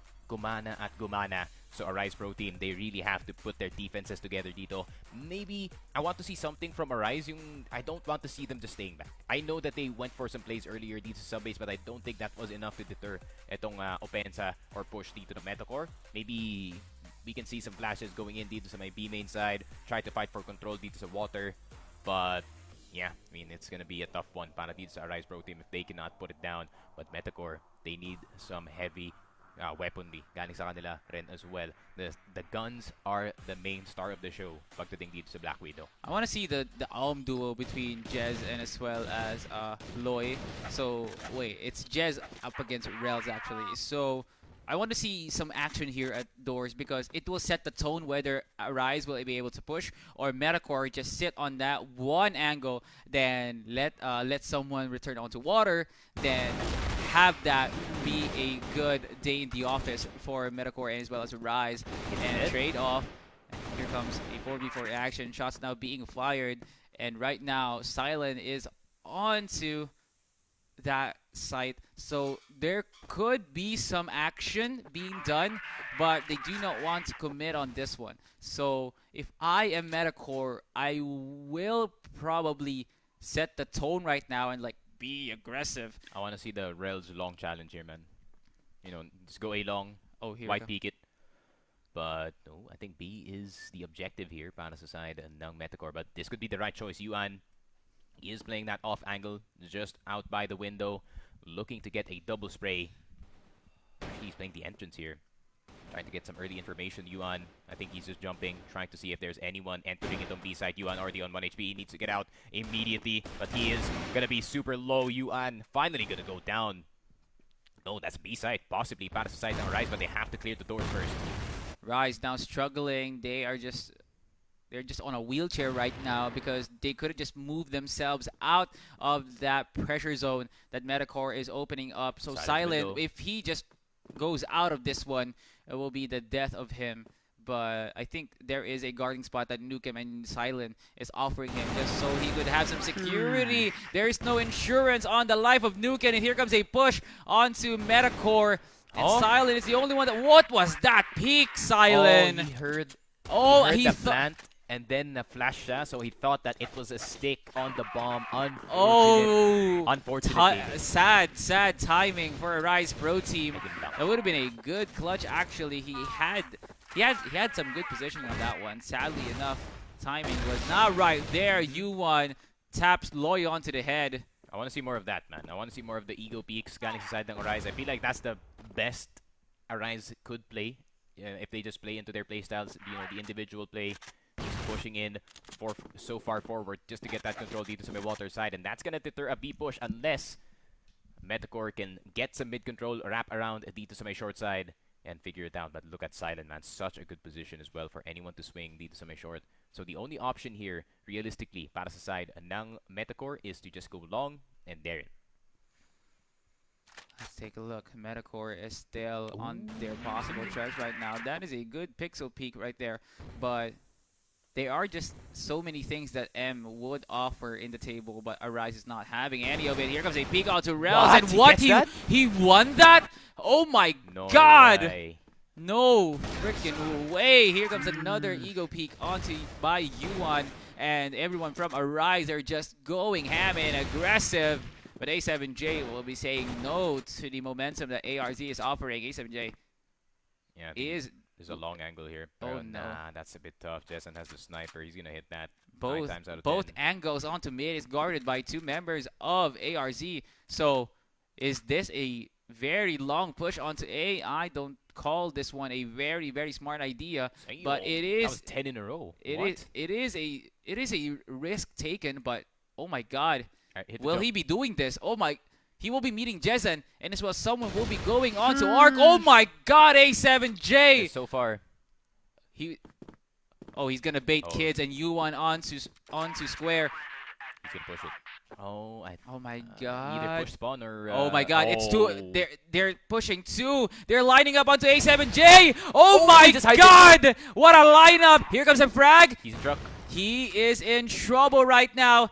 A: at gumana. So ARIZEProTeam, they really have to put their defenses together dito. Maybe I want to see something from Arise. I don't want to see them just staying back. I know that they went for some plays earlier dito sa sub-base, but I don't think that was enough to deter itong offensa or push dito ng METACORE. Maybe we can see some flashes going in dito sa my B main side, try to fight for control dito sa water. But yeah, I mean, it's gonna be a tough one para dito sa ARIZEProTeam if they cannot put it down. But METACORE, they need some heavy weaponry galing sa kanila rin as well. The guns are the main star of the show pagdating dito sa Black Widow.
B: I want to see the Alm duo between Jez and as well as Loy. So wait, it's Jez up against Rels actually. So I want to see some action here at doors because it will set the tone whether Arise will be able to push or METACORE just sit on that one angle, then let someone return onto water, then have that be a good day in the office for METACORE and as well as Arise. And trade off. Here comes a 4v4 action. Shots now being fired, and right now Silent is onto that site, so there could be some action being done, but they do not want to commit on this one. So if I am METACORE, I will probably set the tone right now and like be aggressive.
A: I want to see the Rails long challenge here, man. You know, just go A long,
B: Oh, here we
A: white
B: go.
A: peak it. But no, I think B is the objective here para sa side ng METACORE. But this could be the right choice. Yuan, he is playing that off angle, just out by the window, looking to get a double spray. He's playing the entrance here, trying to get some early information. Yuan, I think he's just jumping, trying to see if there's anyone entering it on B side. Yuan already on 1 HP. He needs to get out immediately, but he is gonna be super low. Yuan finally gonna go down. No, that's B side, possibly para sa side ng Rise, but they have to clear the doors first.
B: Rise now struggling. They're just on a wheelchair right now because they could have just moved themselves out of that pressure zone that METACORE is opening up. So Silent, if he just goes out of this one, it will be the death of him. But I think there is a guarding spot that Nukem and Silent is offering him just so he could have some security. There is no insurance on the life of Nukem, and here comes a push onto METACORE. And Silent is the only one that... What was that peak, Silent?
A: Oh, he heard
B: he
A: the plant and then flashed, so he thought that it was a stick on the bomb. Unfortunately.
B: Sad timing for ARIZEProTeam. That would have been a good clutch, actually. He had some good positioning on that one. Sadly enough, timing was not right there. Yuan taps Loy onto the head.
A: I want to see more of that, man. I want to see more of the ego peaks scanning side ng Arize. I feel like that's the best Arize could play. If they just play into their playstyles, you know, the individual play, just pushing in so far forward just to get that control dito sa may water side, and that's gonna deter a B push unless METACORE can get some mid control, wrap around dito sa may short side, and figure it out. But look at Silent, man. Such a good position as well for anyone to swing dito sa may short. So the only option here, realistically, para sa side ng METACORE is to just go long and dare it.
B: Let's take a look. METACORE is still on their possible tracks right now. That is a good pixel peak right there. But there are just so many things that M would offer in the table, but Arize is not having any of it. Here comes a peek onto Rels, and he won that? Oh my god!
A: Way.
B: No freaking way! Here comes another ego peek by Yuan, and everyone from Arize are just going ham and aggressive. But A7J will be saying no to the momentum that ARZ is offering. A7J
A: there's a long angle here.
B: Oh,
A: no. Nah, that's a bit tough. Jason has the sniper. He's going to hit that 9 times out of 10.
B: Both angles onto mid is guarded by 2 members of ARZ. So, is this a very long push onto A? I don't call this one a very, very smart idea. But it is...
A: That was 10 in a row.
B: It is a risk taken, but oh my god.
A: Right,
B: will he be doing this? Oh my... He will be meeting Jezen, and as well someone will be going on to Arc. Oh my god, A7J!
A: So far.
B: He's gonna bait kids and Yuan onto square.
A: He's gonna push it. Oh
B: my god.
A: Either push spawn or
B: oh my god, it's 2. They're pushing 2. They're lining up onto A7J. Oh my god! What a lineup! Here comes a frag.
A: He's struck.
B: He is in trouble right now.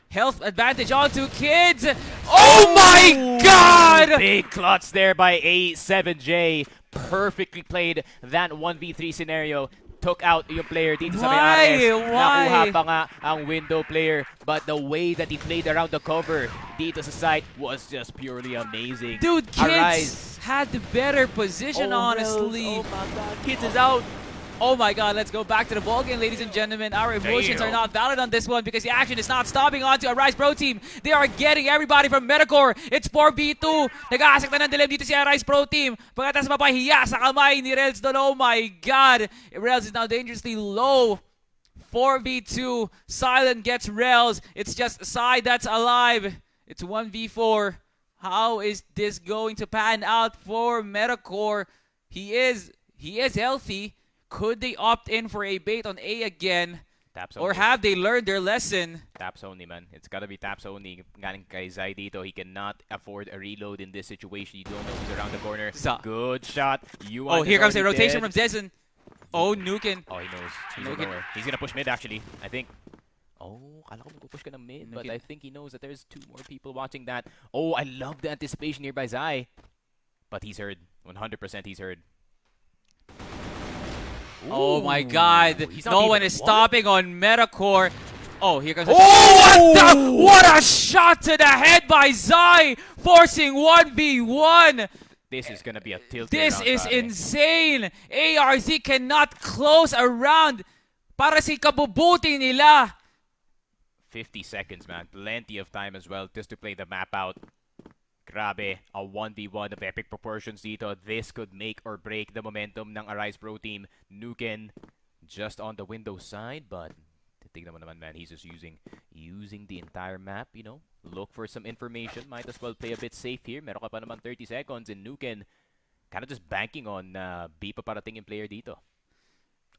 B: Health advantage onto kids. Oh my god!
A: Big clutch there by A7J. Perfectly played that 1v3 scenario. Took out yung player dito sa may RS. Nakuha pa nga ang window player. But the way that he played around the cover dito sa site was just purely amazing.
B: Dude, Kids had the better position, honestly.
A: Oh my god, Kids is out.
B: Oh my god, let's go back to the ballgame, ladies and gentlemen. Our emotions are not valid on this one because the action is not stopping onto ARIZEProTeam. They are getting everybody from METACORE. It's 4v2. Nag-aasik na ng dilim dito si ARIZEProTeam. Pagkatas mapahiya sa kamay ni Rels doon. Oh my god. Rels is now dangerously low. 4v2. Silent gets Rels. It's just Sai that's alive. It's 1v4. How is this going to pan out for METACORE? He is healthy. Could they opt in for a bait on A again?
A: Taps
B: or
A: only.
B: Have they learned their lesson?
A: Taps only, man. It's gotta be taps only. Galing kay Zai dito. He cannot afford a reload in this situation. You don't know who's around the corner. Good shot.
B: Here comes a rotation from Zezen. Oh, Nuken.
A: Oh, he knows. He's nowhere. He's gonna push mid, actually. I think. Oh, kala ko magpupush ka ng mid. But I think he knows that there's 2 more people watching that. Oh, I love the anticipation here by Zai. But he's heard. 100% he's heard.
B: Oh my god, no one is stopping on METACORE. Oh, here comes a shot. What a shot to the head by Zai, forcing 1v1.
A: This is gonna be a tilt.
B: This is insane. ARZ cannot close a round para sa ikabubuti nila.
A: 50 seconds, man. Plenty of time as well just to play the map out. Grabe, a 1v1 of epic proportions dito. This could make or break the momentum ng ARIZEProTeam. Nuken just on the Windows side, but tignan mo naman, man, he's just using the entire map, you know. Look for some information. Might as well play a bit safe here. Meron ka pa naman 30 seconds, and Nuken kind of just banking on B pa parating yung player dito.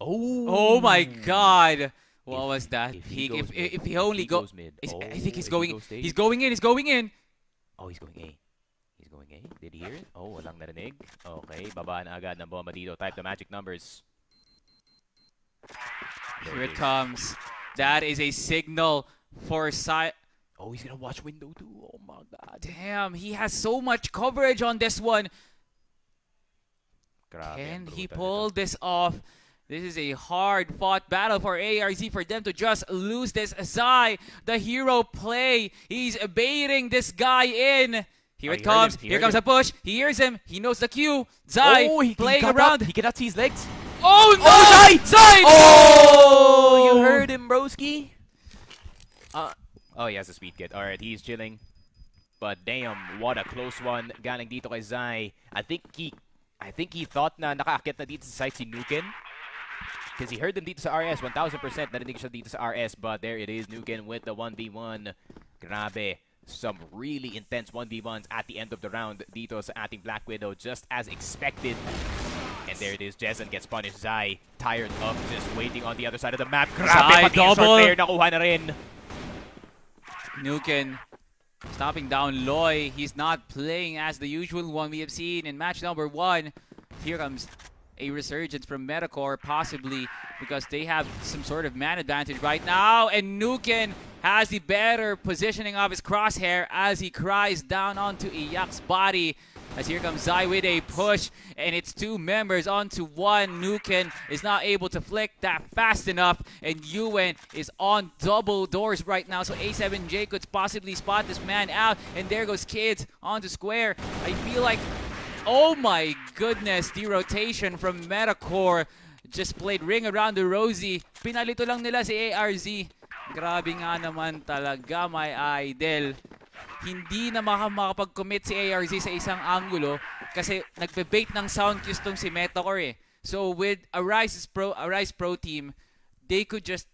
B: Oh my God. What was that?
A: If he
B: goes mid. I think he's going in. He's going in. He's going in.
A: Oh, he's going A. He's going A. Did he hear it? Oh, walang narinig. Okay, baba na agad ng bomba dito. Type the magic numbers.
B: Here it comes. That is a signal for side.
A: Oh, he's gonna watch window too. Oh my God.
B: Damn, he has so much coverage on this one.
A: Grabe,
B: Can he
A: brutal
B: pull
A: nito.
B: this off? This is a hard-fought battle for ARZ for them to just lose this. Zai, the hero play. He's baiting this guy in. Here it comes. Here comes a push. He hears him. He knows the cue. Zai playing around.
A: He cannot see his legs.
B: Oh no!
A: Oh,
B: Zai!
A: Oh, you heard him, broski. Oh, he has a speed kit. All right, he's chilling. But damn, what a close one. Galing dito kay Zai. I think he thought na nakaakit na dito sa site si Nuken. Because he heard them dito sa RS. 1000% narinig siya dito sa RS. But there it is. Nuken with the 1v1. Grabe. Some really intense 1v1s at the end of the round dito sa ating Black Widow. Just as expected. And there it is. Jezen gets punished. Zai tired of just waiting on the other side of the map. Grabe, pati yung short player nakuha na rin.
B: Nuken stopping down Loy. He's not playing as the usual one we have seen in match number 1. Here comes a resurgence from METACORE, possibly because they have some sort of man advantage right now. And Nuken has the better positioning of his crosshair as he cries down onto Iyak's body. As here comes Zai with a push, and it's 2 members onto 1. Nuken is not able to flick that fast enough, and Yuen is on double doors right now, so A7J could possibly spot this man out, and there goes Kids onto Square. I feel like, oh my goodness, the rotation from METACORE just played ring around the rosy. Pinalito lang nila si ARZ. Grabe nga naman talaga, my idol. Hindi na makapag-commit si ARZ sa isang angulo kasi nagbe-bait ng sound cues tong si METACORE eh. So with ARIZEProTeam, they could just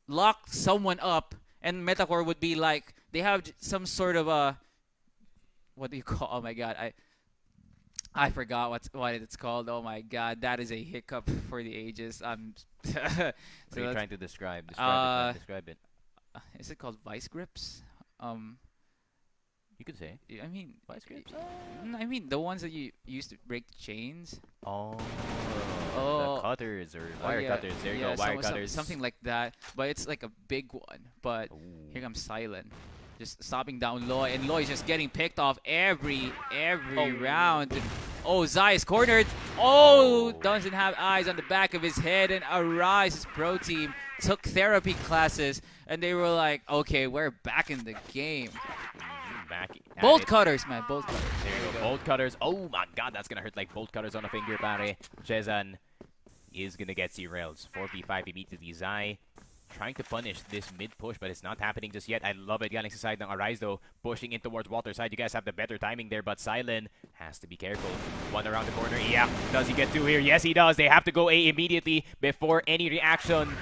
B: lock someone up and METACORE would be like, they have some sort of a, what do you call, oh my God, I forgot what it's called. Oh my God, that is a hiccup for the ages.
A: So what are you trying to describe? Describe it.
B: Is it called vice grips?
A: You could say.
B: I mean,
A: vice grips.
B: I mean the ones that you used to break the chains.
A: Oh, the cutters or wire cutters. There you go, wire cutters.
B: Something like that. But it's like a big one. But here comes Silent, just stopping down Loy, and Loy is just getting picked off every round. Oh, Zai is cornered. Oh, doesn't have eyes on the back of his head, and ARIZEProTeam took therapy classes, and they were like, okay, we're back in the game. Bolt cutters, man. Bolt cutters.
A: There you go. Bolt cutters. Oh my God, that's gonna hurt like bolt cutters on a finger, pare. Jezen is gonna get C-Rails. 4v5 immediately. Zai trying to punish this mid push, but it's not happening just yet. I love it. Galing sa side ng Arize though, pushing in towards water side. You guys have the better timing there, but Silent has to be careful. One around the corner. Yeah, does he get 2 here? Yes, he does. They have to go A immediately before any reaction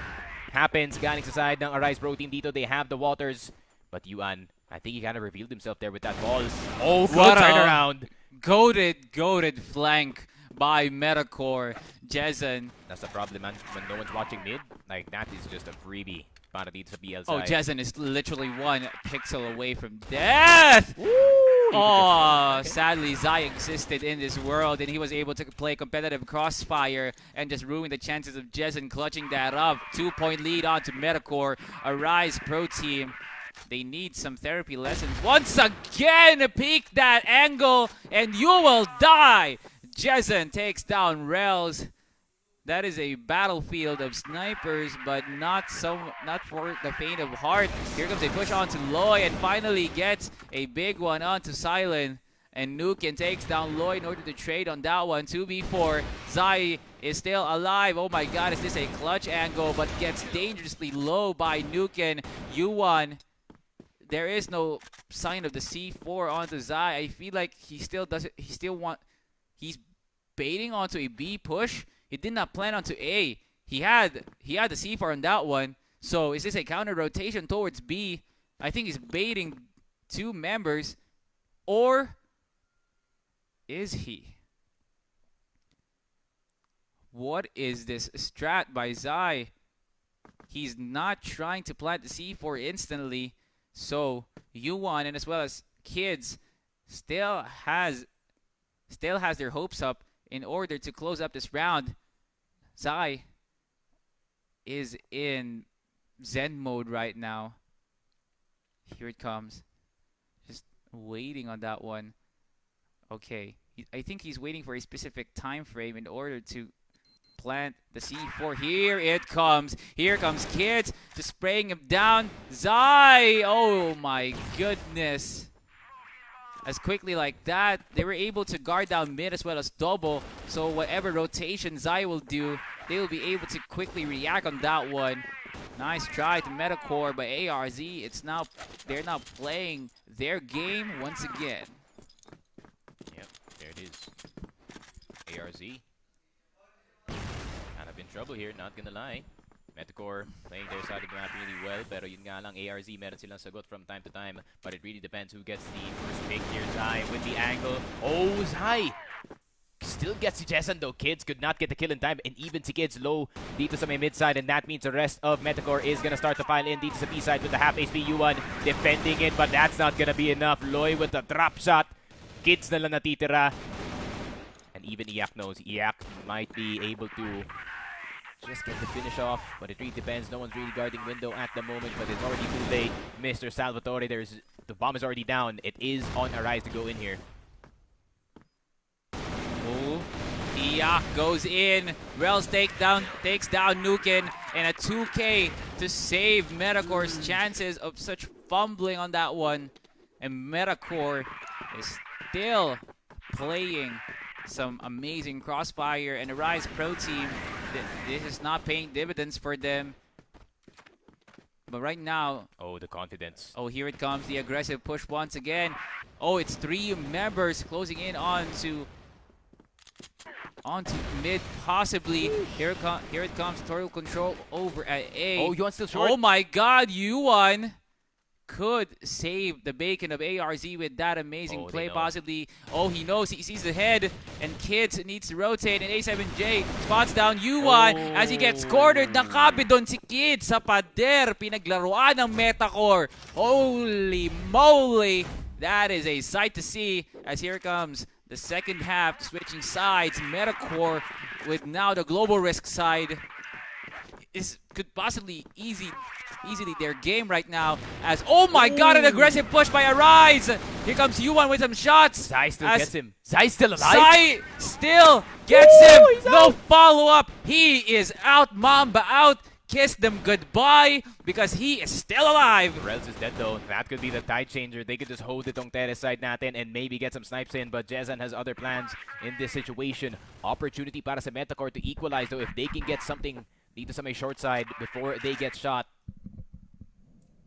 A: happens. Galing sa side ng ARIZEProTeam dito. They have the waters, but Yuan, I think he kind of revealed himself there with that ball. Oh, good turnaround.
B: Goated flank by METACORE. Jezen.
A: That's the problem, man. When no one's watching mid, like that is just a freebie. Para dito sa BL
B: Oh,
A: side.
B: Jezen is literally 1 pixel away from death.
A: Woo!
B: Oh, sadly, Zai existed in this world, and he was able to play competitive crossfire and just ruin the chances of Jezen clutching that up. 2-point lead on to METACORE. ARIZEProTeam. They need some therapy lessons. Once again, peek that angle, and you will die. Jezen takes down Rels. that is a battlefield of snipers, but not for the faint of heart. Here comes a push onto Loy, and finally gets a big one onto Silent. And Nukin takes down Loy in order to trade on that one. 2v4. Zai is still alive. Oh my god, is this a clutch angle? But gets dangerously low by Nukin. Yuan, there is no sign of the C4 onto Zai. I feel like he's baiting onto a B push. He did not plan onto A. He had the C4 on that one. So is this a counter rotation towards B? I think he's baiting 2 members. Or is he? What is this strat by Zai? He's not trying to plant the C4 instantly. So Yuan and as well as Kids still has their hopes up in order to close up this round. Zai is in Zen mode right now. Here it comes. Just waiting on that one. Okay. I think he's waiting for a specific time frame in order to plant the C4. Here it comes. Here comes Kids. Just spraying him down. Zai! Oh my goodness. As quickly like that, they were able to guard down mid as well as double. So whatever rotation Zai will do, they will be able to quickly react on that one. Nice try to METACORE by ARZ. They're now playing their game once again.
A: Yep, there it is. ARZ. Kind of in trouble here, not gonna lie. METACORE playing their side of the map really well, pero yun nga lang, ARZ meron silang sagot from time to time, but it really depends who gets the first pick here. Zai with the angle. Oh, Zai! Still gets si Jessan though. Kids could not get the kill in time, and even si Kids low dito sa may mid side, and that means the rest of METACORE is gonna start to file in dito sa B side with the half HP U1 defending it, but that's not gonna be enough. Loy with the drop shot. Kids na lang natitira. And even Iyak knows Iyak might be able to just get the finish off, but it really depends. No one's really guarding window at the moment, but it's already too late. Mr. Salvatore, the bomb is already down. It is on Arise to go in here.
B: Oh, Iyak goes in. Rels takes down Nukin, and a 2K to save METACORE's chances of such fumbling on that one. And METACORE is still playing some amazing crossfire, and ARIZEProTeam, this is not paying dividends for them. But right now,
A: oh, the confidence.
B: Oh, here it comes, the aggressive push once again. Oh, it's 3 members closing in onto mid, possibly. Here it comes, tutorial control over at A.
A: Oh, Yuan still short.
B: Oh my god, Yuan could save the bacon of ARZ with that amazing play, possibly. Oh, he knows, he sees the head, and Kids needs to rotate, and A7J spots down Yuan as he gets cornered. Nakabi doon si Kids sa pader, pinaglaruan ng METACORE. Holy moly, that is a sight to see, as here comes the second half, switching sides. METACORE with now the global risk side could possibly easily their game right now, as oh my god, an aggressive push by Arize. Here comes Yuan with some shots.
A: Zai still gets him. Zai still alive.
B: Zai still gets him. No follow-up. He is out. Mamba out. Kiss them goodbye because he is still alive.
A: Rels is dead though. That could be the tide changer. They could just hold the tong terrace side natin and maybe get some snipes in, but Jessan has other plans in this situation. Opportunity para sa METACORE to equalize though if they can get something dito sa may short side before they get shot.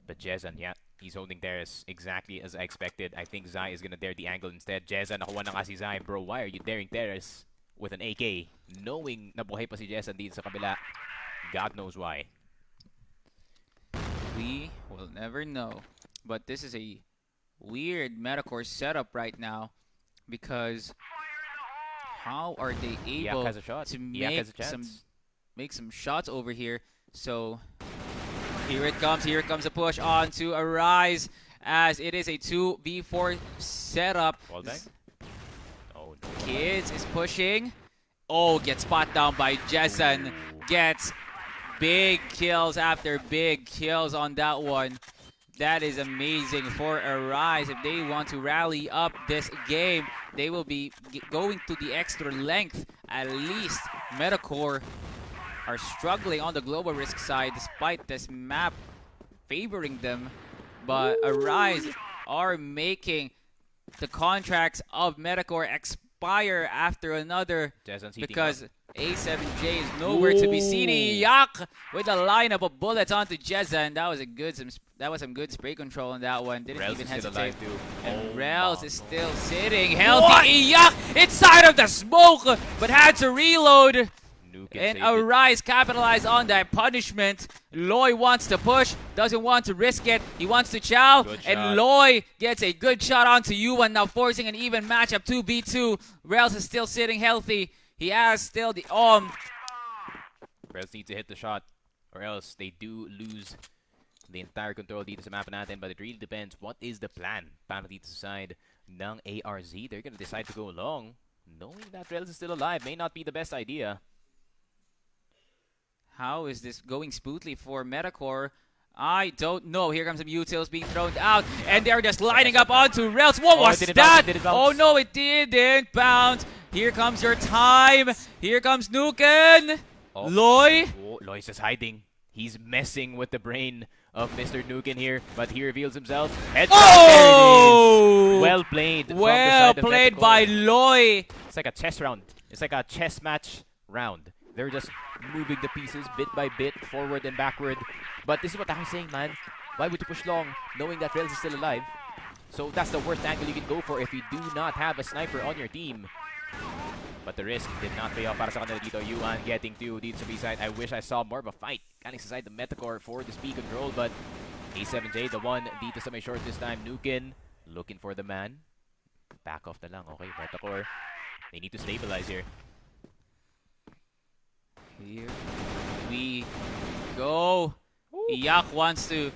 A: But Jessan, yeah, he's holding terrace exactly as I expected. I think Zai is gonna dare the angle instead. Jessan, nakuha na nga si Zai. Bro, why are you daring terrace with an AK? Knowing na buhay pa si Jessan dito sa kabila. God knows why.
B: We will never know. But this is a weird METACORE setup right now, because how are they able to make some shots over here? So here it comes. Here comes a push on to Arise, as it is a 2v4 setup.
A: Oh,
B: Kids is pushing. Oh, gets spot down by Jessan. Gets big kills after big kills on that one. That is amazing for Arise. If they want to rally up this game, they will be going to the extra length. At least METACORE are struggling on the global risk side despite this map favoring them. But Arise are making the contracts of METACORE expire after another because A7J is nowhere to be seen. Yak with a lineup of bullets onto Jezza, and that was some good spray control on that one. Didn't even hesitate. And Rels is still sitting healthy. Yak inside of the smoke, but had to reload. And Arise capitalized on that punishment. Loy wants to push, doesn't want to risk it. He wants to chow, and Loy gets a good shot onto Yuan, now forcing an even matchup 2v2. Rels is still sitting healthy. He has still the
A: Rels need to hit the shot, or else they do lose the entire control dito sa map natin. But it really depends. What is the plan para dito sa side ng ARZ? They're gonna decide to go long, knowing that Rels is still alive. May not be the best idea.
B: How is this going smoothly for METACORE? I don't know. Here comes some utils being thrown out, and they're just lining up onto Rels. What was that? Oh no, it didn't bounce. Here comes your time. Here comes Nuken. Loy.
A: Loy's just hiding. He's messing with the brain of Mr. Nuken here, but he reveals himself.
B: Oh!
A: Well played.
B: Well played by Loy.
A: It's like a chess round. It's like a chess match round. They're just moving the pieces bit by bit, forward and backward. But this is what I was saying, man. Why would you push long, knowing that Rels is still alive? So that's the worst angle you can go for if you do not have a sniper on your team. But the risk did not pay off para sa kanila dito. Yuan getting to dito sa B-side. I wish I saw more of a fight. Galing sa side the METACORE for the speed control, but A7J, the one dito sa may short this time. Nuken looking for the man. Back off na lang. Okay, METACORE. They need to stabilize here.
B: Here we go. Yak wants to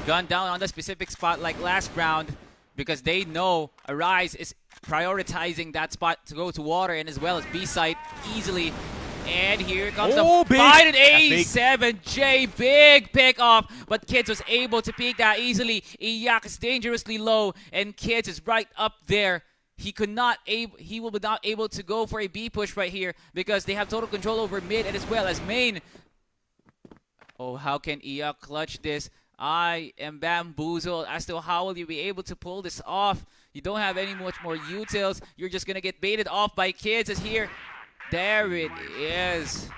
B: gun down on the specific spot like last round because they know Arise is prioritizing that spot to go to water and as well as B-site easily. And here comes the fight at A7J. Big pick off, but Kids was able to peek that easily. Yak is dangerously low, and Kids is right up there. He will not able to go for a B push right here because they have total control over mid and as well as main. Oh, how can Yak clutch this? I am bamboozled as to how will you be able to pull this off. You don't have any much more utils. You're just gonna get baited off by Kids as here. There it is.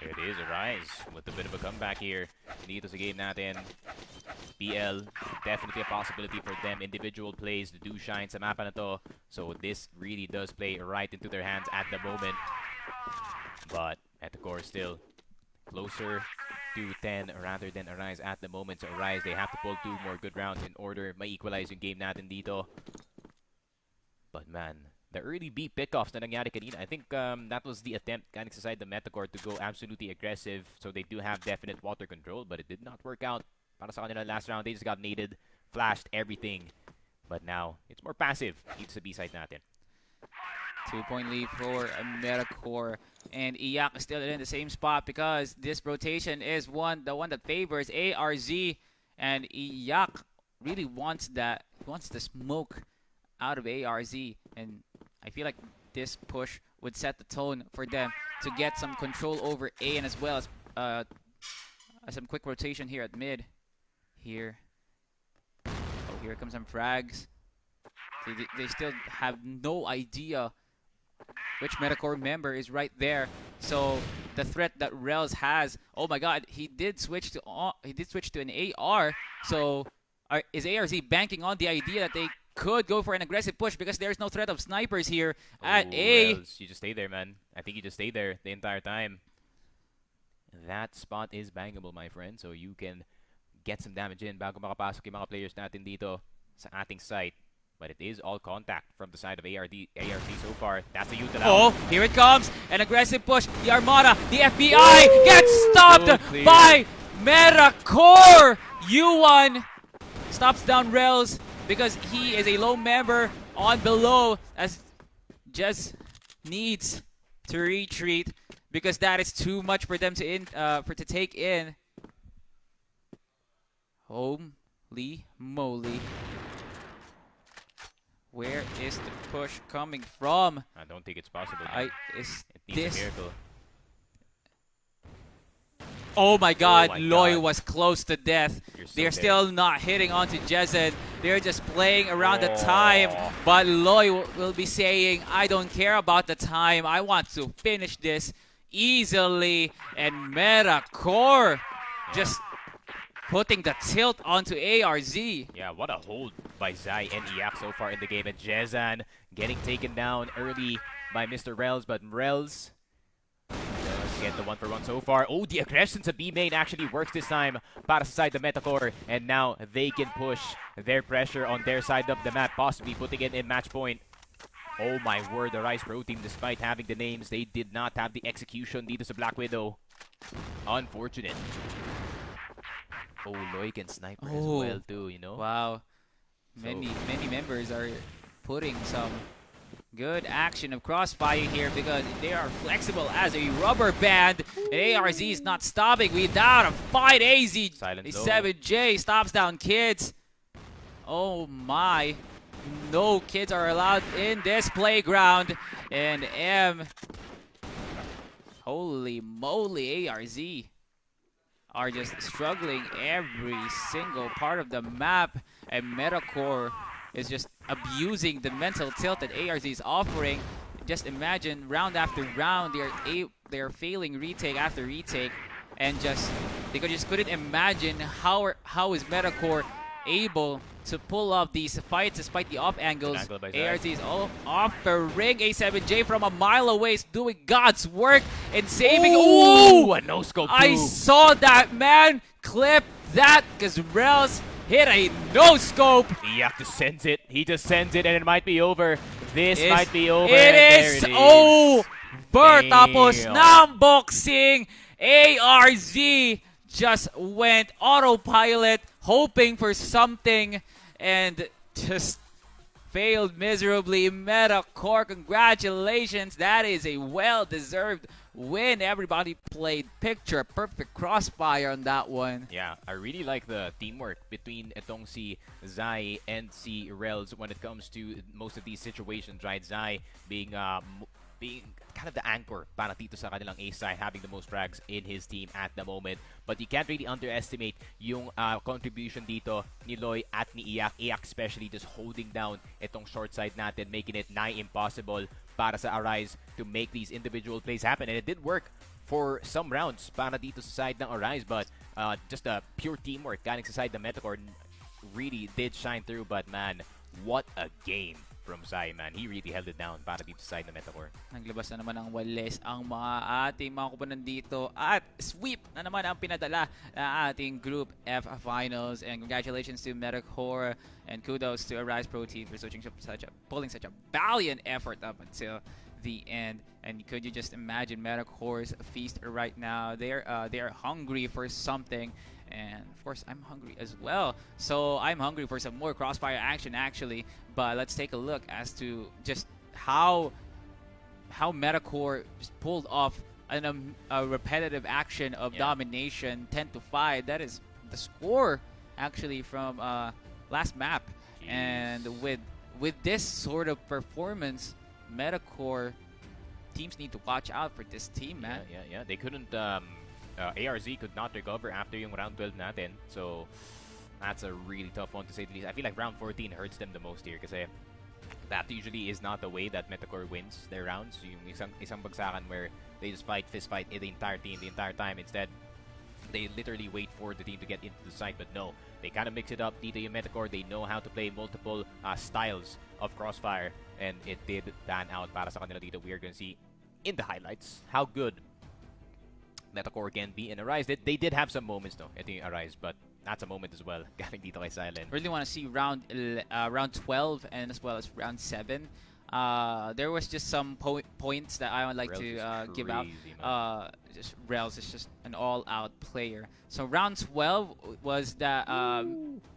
A: There it is, Arise with a bit of a comeback here. Dito sa game natin. BL, definitely a possibility for them. Individual plays do shine sa mapa na to. So this really does play right into their hands at the moment. But METACORE still closer to 10 rather than Arise at the moment. So Arise, they have to pull 2 more good rounds in order ma-equalize yung game natin dito. But man, the early B pickoffs na nangyari kanina, I think that was the attempt galing sa side the METACORE to go absolutely aggressive. So they do have definite water control, but it did not work out. Para sa kanila last round, they just got naded, flashed everything. But now, it's more passive dito sa B-side natin.
B: 2-point lead for METACORE. And Iyak is still in the same spot because this rotation is the one that favors ARZ. And Iyak really wants that. He wants the smoke out of ARZ. And I feel like this push would set the tone for them to get some control over A and as well as some quick rotation here at mid. Here. Oh, here comes some frags. They still have no idea which METACORE member is right there. So the threat that Rels has, oh my god, he did switch to an AR. So is ARZ banking on the idea that they could go for an aggressive push because there's no threat of snipers here at A?
A: Rels, you just stay there, man. I think you just stay there the entire time. That spot is bangable, my friend. So you can get some damage in bago makapasok yung mga players natin dito sa ating site. But it is all contact from the side of ARZ so far. That's the util.
B: Oh, here it comes. An aggressive push. The Armada, the FBI gets stopped by METACORE. Yuan stops down Rels because he is a low member on below as just needs to retreat because that is too much for them to take in. Holy moly. Where is the push coming from?
A: I don't think it's possible.
B: Is
A: it needs a miracle.
B: Oh my God,
A: my
B: Loy
A: God.
B: was close to death.
A: You're so
B: They're
A: dead.
B: still not hitting onto Jezen. They're just playing around the
A: Oh.
B: time. But Loy will be saying, I don't care about the time. I want to finish this easily. And METACORE just putting the tilt onto ARZ.
A: Yeah, what a hold by Zai and Iyak so far in the game. And Jezan getting taken down early by Mr. Rels, but Rels does get the 1-for-1 so far. Oh, the aggression to B main actually works this time para sa side of METACORE, and now they can push their pressure on their side of the map, possibly putting it in match point. Oh my word, the ARIZEProTeam, despite having the names, they did not have the execution dito sa Black Widow. Unfortunate. Oh, Loy can sniper as well too, you know?
B: Wow. Many members are putting some good action of Crossfire here because they are flexible as a rubber band. And ARZ is not stopping without a fight. AZ
A: Silent low.
B: 7J stops down kids. Oh my. No kids are allowed in this playground. And M. Holy moly, ARZ are just struggling every single part of the map, and METACORE is just abusing the mental tilt that ARZ is offering. Just imagine round after round they're failing retake after retake, and they just couldn't imagine how is METACORE able to pull off these fights despite the off angles. ARZ is all off the ring. A7J from a mile away is doing God's work and saving.
A: Ooh, a no scope.
B: I saw that, man. Clip that because Rels hit a no scope.
A: He just sends it. He just sends it, and it might be over. This might be over.
B: It
A: and
B: is
A: there it
B: over. Tapos
A: Damn.
B: ng boxing. ARZ just went autopilot, hoping for something, and just failed miserably. METACORE, congratulations. That is a well-deserved win. Everybody played picture perfect Crossfire on that one.
A: Yeah, I really like the teamwork between itong si Zai and si Rels when it comes to most of these situations, right? Zai being kind of the anchor para dito sa kanilang ace side, having the most frags in his team at the moment. But you can't really underestimate yung contribution dito ni Loy at ni Iyak. Iyak especially just holding down itong short side natin, making it nigh impossible para sa Arize to make these individual plays happen. And it did work for some rounds para dito sa side ng Arize, but just a pure teamwork galing sa side ng METACORE really did shine through. But man, what a game from Zai, man. He really held it down para dito sa side ng METACORE.
B: Naglabas na naman ng wales ang mga ating mga kupunan dito at sweep na naman ang pinadala ng ating Group F Finals. And congratulations to METACORE and kudos to ARIZEProTeam for pulling such a valiant effort up until the end. And could you just imagine METACORE's feast right now? They're hungry for something. And of course, I'm hungry as well. So I'm hungry for some more Crossfire action, actually. But let's take a look as to just how METACORE just pulled off a repetitive action of domination, 10-5. That is the score actually from last map.
A: Jeez.
B: And with this sort of performance, METACORE teams need to watch out for this team, man.
A: Yeah. They couldn't. ARZ could not recover after yung round 12 natin. So that's a really tough one to say the least. I feel like round 14 hurts them the most here kasi that usually is not the way that METACORE wins their rounds. Yung isang bagsakan where they just fist fight the entire team the entire time. Instead, they literally wait for the team to get into the site. But no, they kind of mix it up. Dito yung METACORE, they know how to play multiple styles of Crossfire, and it did pan out para sa kanila dito. We are going to see in the highlights how good METACORE can be in Arize. They did have some moments though, ito yung Arize, but that's a moment as well. Galing dito kay Silent.
B: Really want to see round 12 and as well as round 7. There was just some points that I would like to give out. Just Rels is just an all-out player. So round 12 was the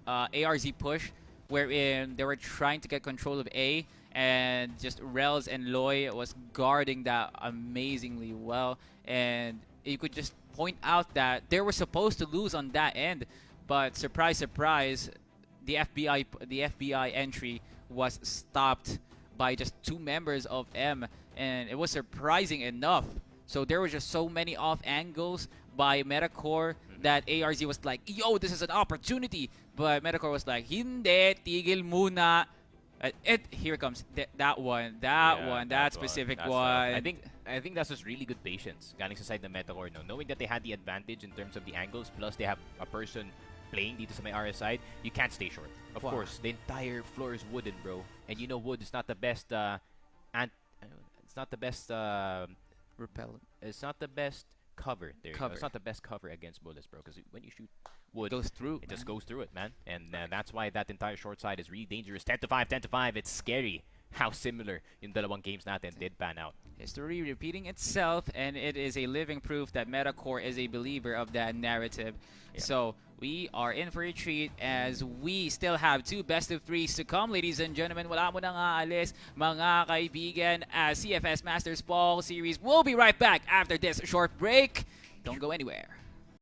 B: ARZ push, wherein they were trying to get control of A, and just Rels and Loy was guarding that amazingly well. And you could just point out that they were supposed to lose on that end, but surprise, surprise, the FBI entry was stopped by just 2 members of M, and it was surprising enough. So there were just so many off angles by METACORE that ARZ was like, yo, this is an opportunity. But METACORE was like, hindi, tigil muna. Here comes that one, that specific one.
A: I think that's just really good patience. Galing sa side ng METACORE, no? Knowing that they had the advantage in terms of the angles, plus they have a person playing dito sa may RS side, you can't stay short. Of course, the entire floor is wooden, bro. And you know wood is not the best it's not the best
B: repellent.
A: It's not the best cover.
B: Cover.
A: It's not the best cover against bullets, bro. Because when you shoot wood,
B: Goes through.
A: it just goes through it, man. And that's why that entire short side is really dangerous. 10-5, 10-5. It's scary how similar yung dalawang games natin did pan out.
B: History repeating itself, and it is a living proof that METACORE is a believer of that narrative.
A: Yeah.
B: So we are in for a treat as we still have 2 best-of-3s to come, ladies and gentlemen. Wala mo nang aalis, mga kaibigan, as CFS Masters Fall Series. We'll be right back after this short break. Don't go anywhere.